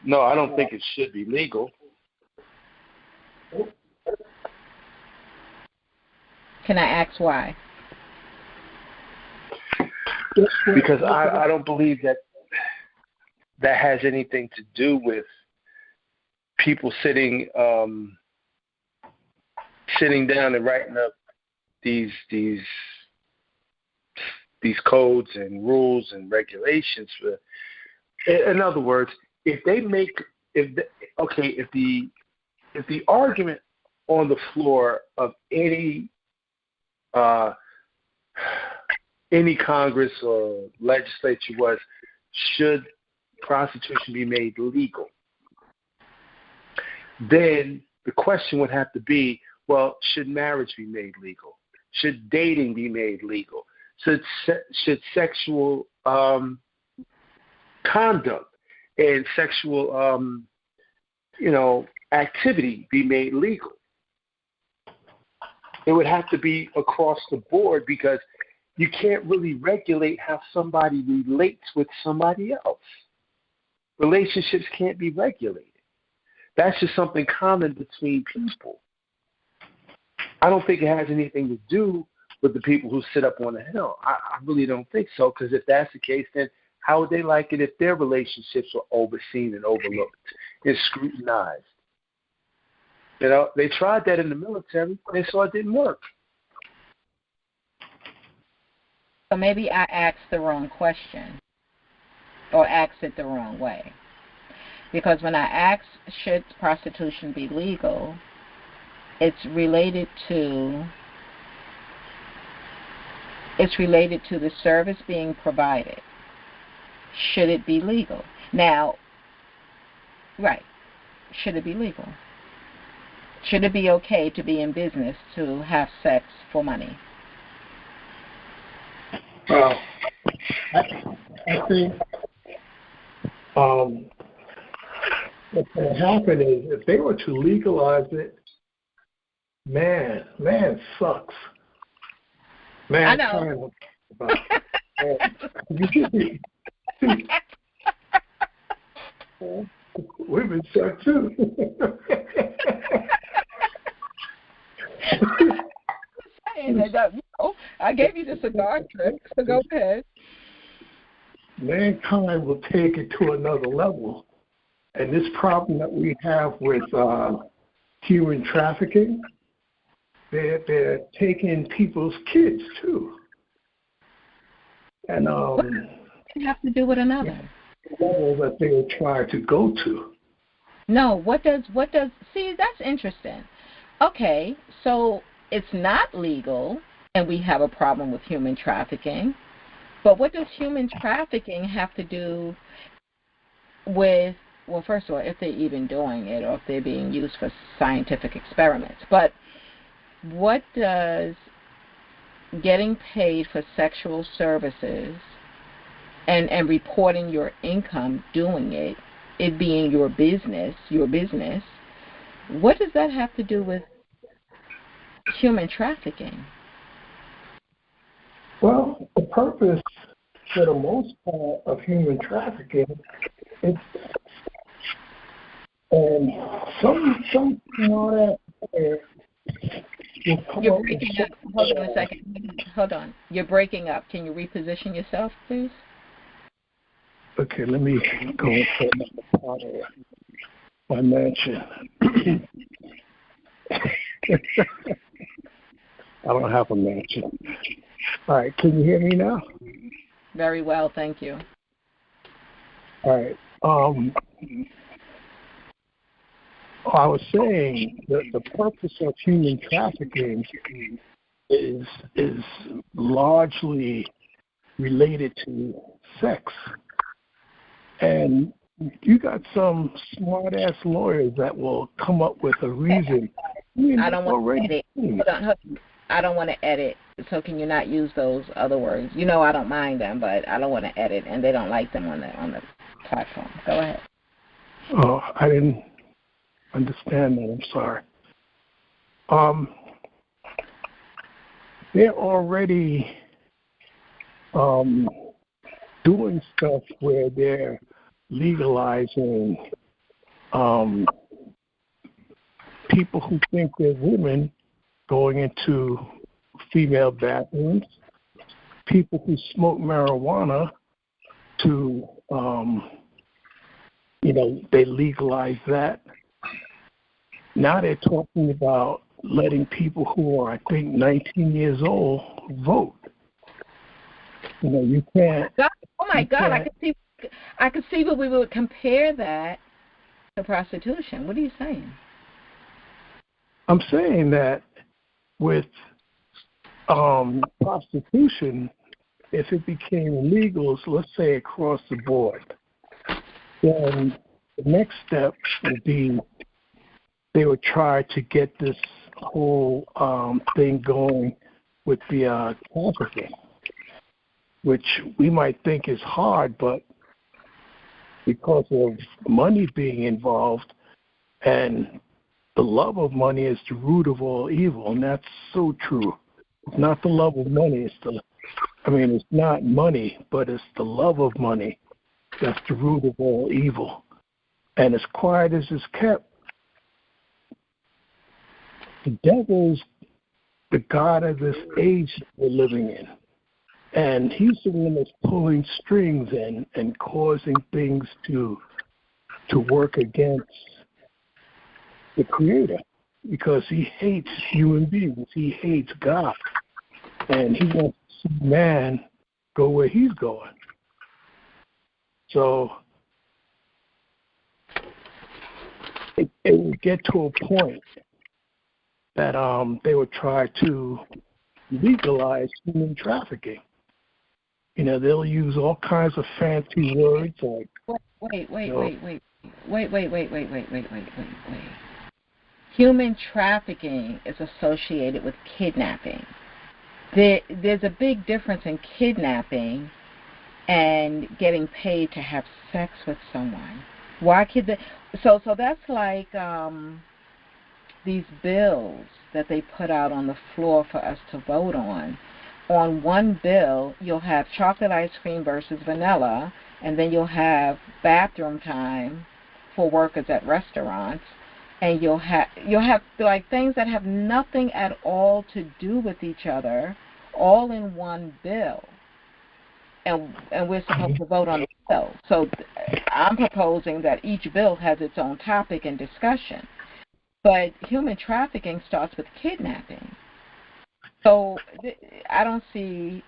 I don't think it should be legal. Can I ask why? Because I don't believe that has anything to do with people sitting down and writing up these codes and rules and regulations. In other words, if the argument on the floor of any Congress or legislature was, should prostitution be made legal, then the question would have to be, well, should marriage be made legal? Should dating be made legal? Should sexual conduct and sexual activity be made legal? It would have to be across the board, because you can't really regulate how somebody relates with somebody else. Relationships can't be regulated. That's just something common between people. I don't think it has anything to do with the people who sit up on the hill. I really don't think so, because if that's the case, then how would they like it if their relationships were overseen and overlooked and scrutinized? They tried that in the military. They saw it didn't work. So maybe I asked the wrong question, or asked it the wrong way. Because when I asked, should prostitution be legal, it's related to the service being provided. Should it be legal? Now, right, should it be legal? Should it be okay to be in business to have sex for money? Well, I think what's going to happen is, if they were to legalize it, man sucks. Man, I know. Women suck too. I gave you the cigar trick, so go ahead. Mankind will take it to another level. And this problem that we have with human trafficking, they're taking people's kids too. And what does it have to do with another? The level that they will try to go to. No, what does see, that's interesting. Okay, so it's not legal and we have a problem with human trafficking, but what does human trafficking have to do with well, first of all, if they're even doing it or if they're being used for scientific experiments. But what does getting paid for sexual services and reporting your income doing it, it being your business, what does that have to do with human trafficking? Well, the purpose, for the most part, of human trafficking is, and some smart You're breaking up. Hold on a second. Hold on. You're breaking up. Can you reposition yourself, please? Okay, let me go into another part of my mansion. I don't have a mansion. All right, can you hear me now? Very well, thank you. All right. I was saying that the purpose of human trafficking is largely related to sex. And you got some smart-ass lawyers that will come up with a reason. I don't want to edit. Hold on. I don't want to edit. So can you not use those other words? You know I don't mind them, but I don't want to edit, and they don't like them on the platform. Go ahead. Oh, I didn't understand that. I'm sorry. They're already doing stuff where they're legalizing people who think they're women going into female bathrooms, people who smoke marijuana to, they legalize that. Now they're talking about letting people who are, I think, 19 years old vote. You can't. Oh my God! I could see where we would compare that to prostitution. What are you saying? I'm saying that with prostitution, if it became illegal, so let's say across the board, then the next step would be they would try to get this whole thing going with the trafficking, which we might think is hard, but because of money being involved, and the love of money is the root of all evil, and that's so true. It's not the love of money, it's not money, but it's the love of money that's the root of all evil. And as quiet as it's kept, the devil is the god of this age that we're living in. And he's the one that's pulling strings and causing things to work against the Creator, because he hates human beings. He hates God. And he wants to see man go where he's going. So it would get to a point that they would try to legalize human trafficking. They'll use all kinds of fancy words like. Wait. Human trafficking is associated with kidnapping. There's a big difference in kidnapping and getting paid to have sex with someone. Why could they? So that's like these bills that they put out on the floor for us to vote on. On one bill, you'll have chocolate ice cream versus vanilla, and then you'll have bathroom time for workers at restaurants, and you'll have like things that have nothing at all to do with each other, all in one bill. And we're supposed to vote on the bill. So I'm proposing that each bill has its own topic and discussion. But human trafficking starts with kidnapping. So I don't see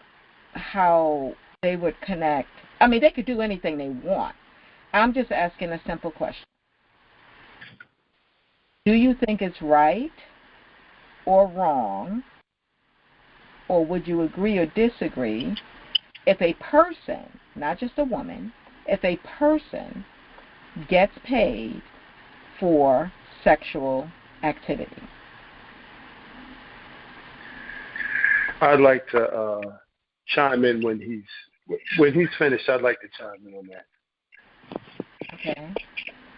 how they would connect. They could do anything they want. I'm just asking a simple question. Do you think it's right or wrong, or would you agree or disagree if a person, not just a woman, if a person gets paid for sexual activity? I'd like to chime in when he's finished. I'd like to chime in on that. Okay.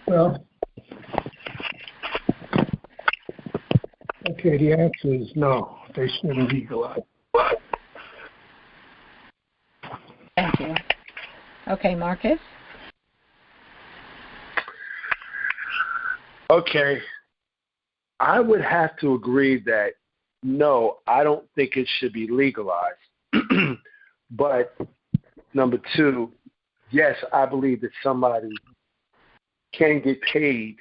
Well, okay, the answer is no. They shouldn't legalize. Thank you. Okay, Marcus? Okay. I would have to agree that, no, I don't think it should be legalized. But, number two, yes, I believe that somebody can get paid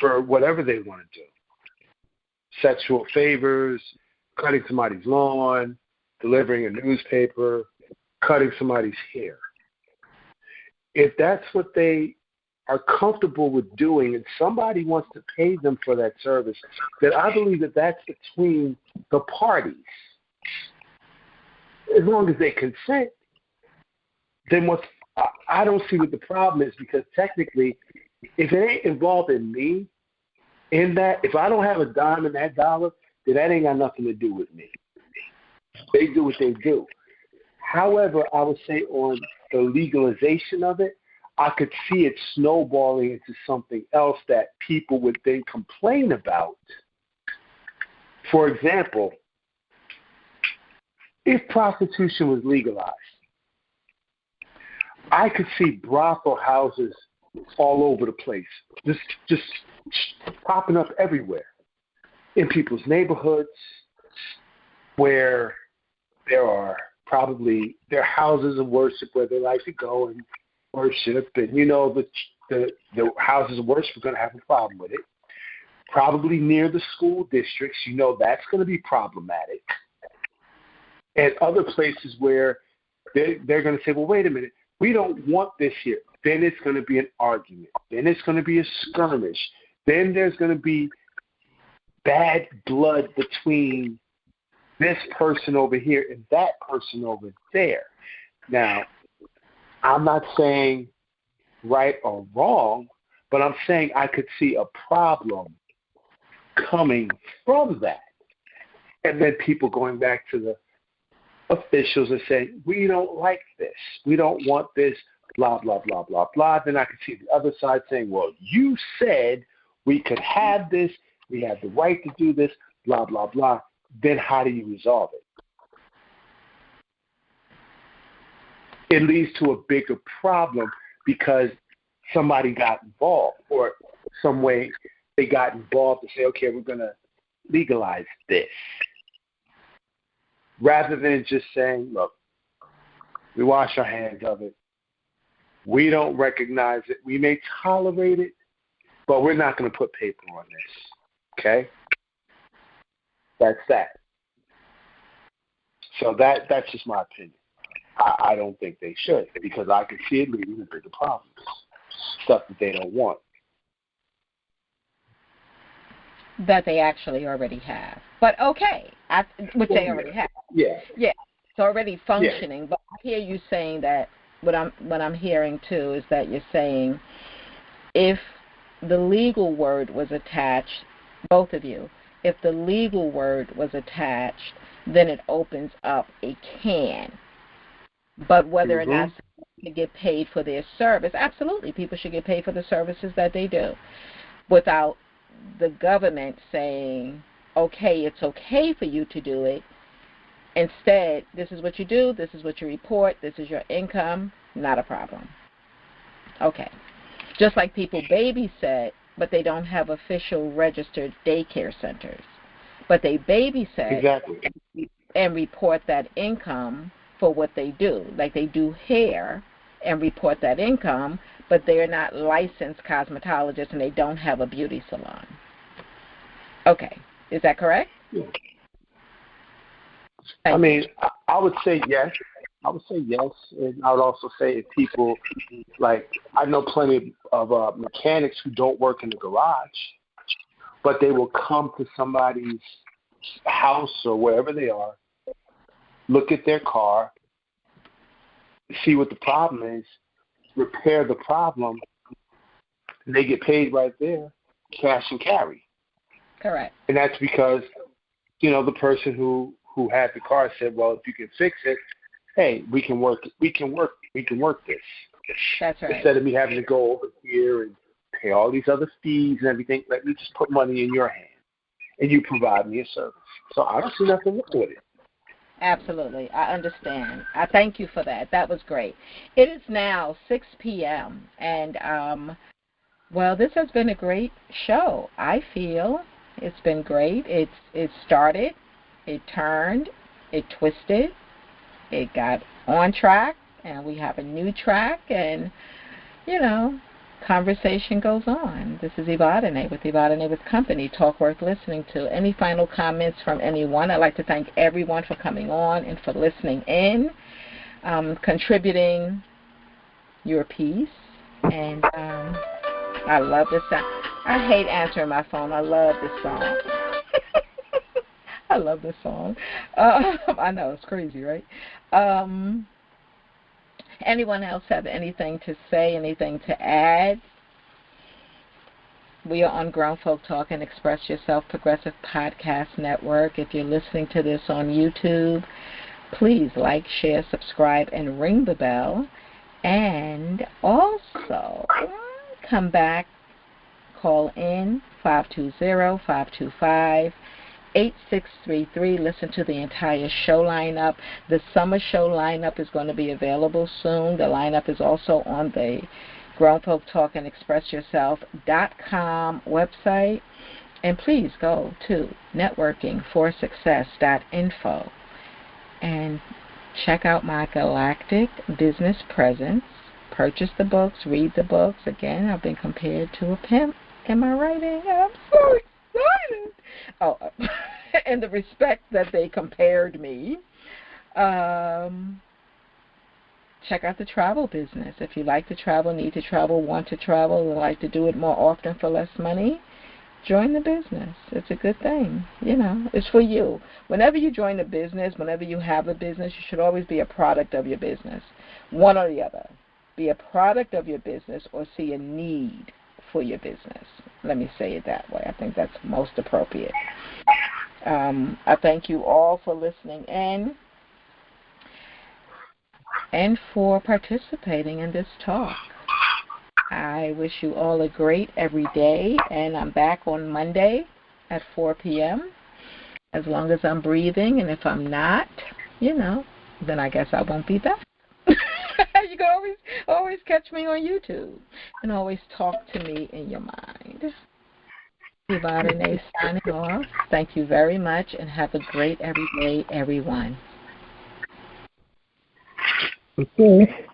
for whatever they want to do. Sexual favors, cutting somebody's lawn, delivering a newspaper, cutting somebody's hair. If that's what they are comfortable with doing and somebody wants to pay them for that service, then I believe that that's between the parties. As long as they consent, then I don't see what the problem is, because technically, if it ain't involving me in that, if I don't have a dime in that dollar, then that ain't got nothing to do with me. They do what they do. However, I would say on the legalization of it, I could see it snowballing into something else that people would then complain about. For example, if prostitution was legalized, I could see brothel houses all over the place, just popping up everywhere in people's neighborhoods, where there are houses of worship where they like to go and worship, and the houses of worship are going to have a problem with it. Probably near the school districts, that's going to be problematic. And other places where they're going to say, well, wait a minute, we don't want this here. Then it's going to be an argument. Then it's going to be a skirmish. Then there's going to be bad blood between this person over here and that person over there. Now, I'm not saying right or wrong, but I'm saying I could see a problem coming from that. And then people going back to the officials and saying, we don't like this. We don't want this, blah, blah, blah, blah, blah. Then I could see the other side saying, well, you said we could have this. We have the right to do this, blah, blah, blah. Then how do you resolve it? It leads to a bigger problem because somebody got involved, or some way they got involved to say, okay, we're going to legalize this. Rather than just saying, look, we wash our hands of it. We don't recognize it. We may tolerate it, but we're not going to put paper on this. Okay? That's that. So that's just my opinion. I don't think they should, because I can see it leading to bigger problems, stuff that they don't want. That they actually already have. But okay, which they already have. Yeah. Yeah, it's already functioning. Yeah. But I hear you saying that what I'm hearing too is that you're saying if the legal word was attached, both of you, if the legal word was attached, then it opens up a can. But whether or not they get paid for their service, absolutely, people should get paid for the services that they do, without the government saying, okay, it's okay for you to do it. Instead, this is what you do, this is what you report, this is your income, not a problem. Okay. Just like people babysit, but they don't have official registered daycare centers. But they babysit exactly. and report that income for what they do. Like they do hair and report that income, but they're not licensed cosmetologists and they don't have a beauty salon. Okay. Is that correct? Yeah. I would say yes. I would say yes. And I would also say if people, like, I know plenty of mechanics who don't work in the garage, but they will come to somebody's house or wherever they are, look at their car, see what the problem is, repair the problem, they get paid right there, cash and carry. Correct. And that's because, the person who had the car said, well, if you can fix it, hey, we can work this. That's right. Instead of me having to go over here and pay all these other fees and everything, let me just put money in your hand and you provide me a service. So I don't see nothing wrong with it. Absolutely. I understand. I thank you for that. That was great. It is now 6 p.m. and well, this has been a great show. I feel it's been great. It started, it turned, it twisted, it got on track, and we have a new track, and, conversation goes on. This is Evadyne with Evadyne with Company, talk worth listening to. Any final comments from anyone? I'd like to thank everyone for coming on and for listening in, contributing your piece, and I love this song. I hate answering my phone. I love this song. I love this song. I know, it's crazy, right? Anyone else have anything to say, anything to add? We are on Grown Folk Talk and Express Yourself Progressive Podcast Network. If you're listening to this on YouTube, please like, share, subscribe, and ring the bell. And also, come back, call in 520-525-8633. Listen to the entire show lineup. The summer show lineup is going to be available soon. The lineup is also on the Grown Folk Talk and Express Yourself.com website. And please go to networkingforsuccess.info and check out my galactic business presence. Purchase the books, read the books. Again, I've been compared to a pimp. Am I writing? I'm so excited. Oh, and the respect that they compared me. Check out the travel business. If you like to travel, need to travel, want to travel, or like to do it more often for less money, join the business. It's a good thing. It's for you. Whenever you join a business, whenever you have a business, you should always be a product of your business. One or the other. Be a product of your business or see a need for your business. Let me say it that way. I think that's most appropriate. I thank you all for listening in and for participating in this talk. I wish you all a great every day, and I'm back on Monday at 4 p.m. as long as I'm breathing, and if I'm not, then I guess I won't be back. You can always catch me on YouTube and always talk to me in your mind. Evadyne signing off. Thank you very much, and have a great every day, everyone. Okay.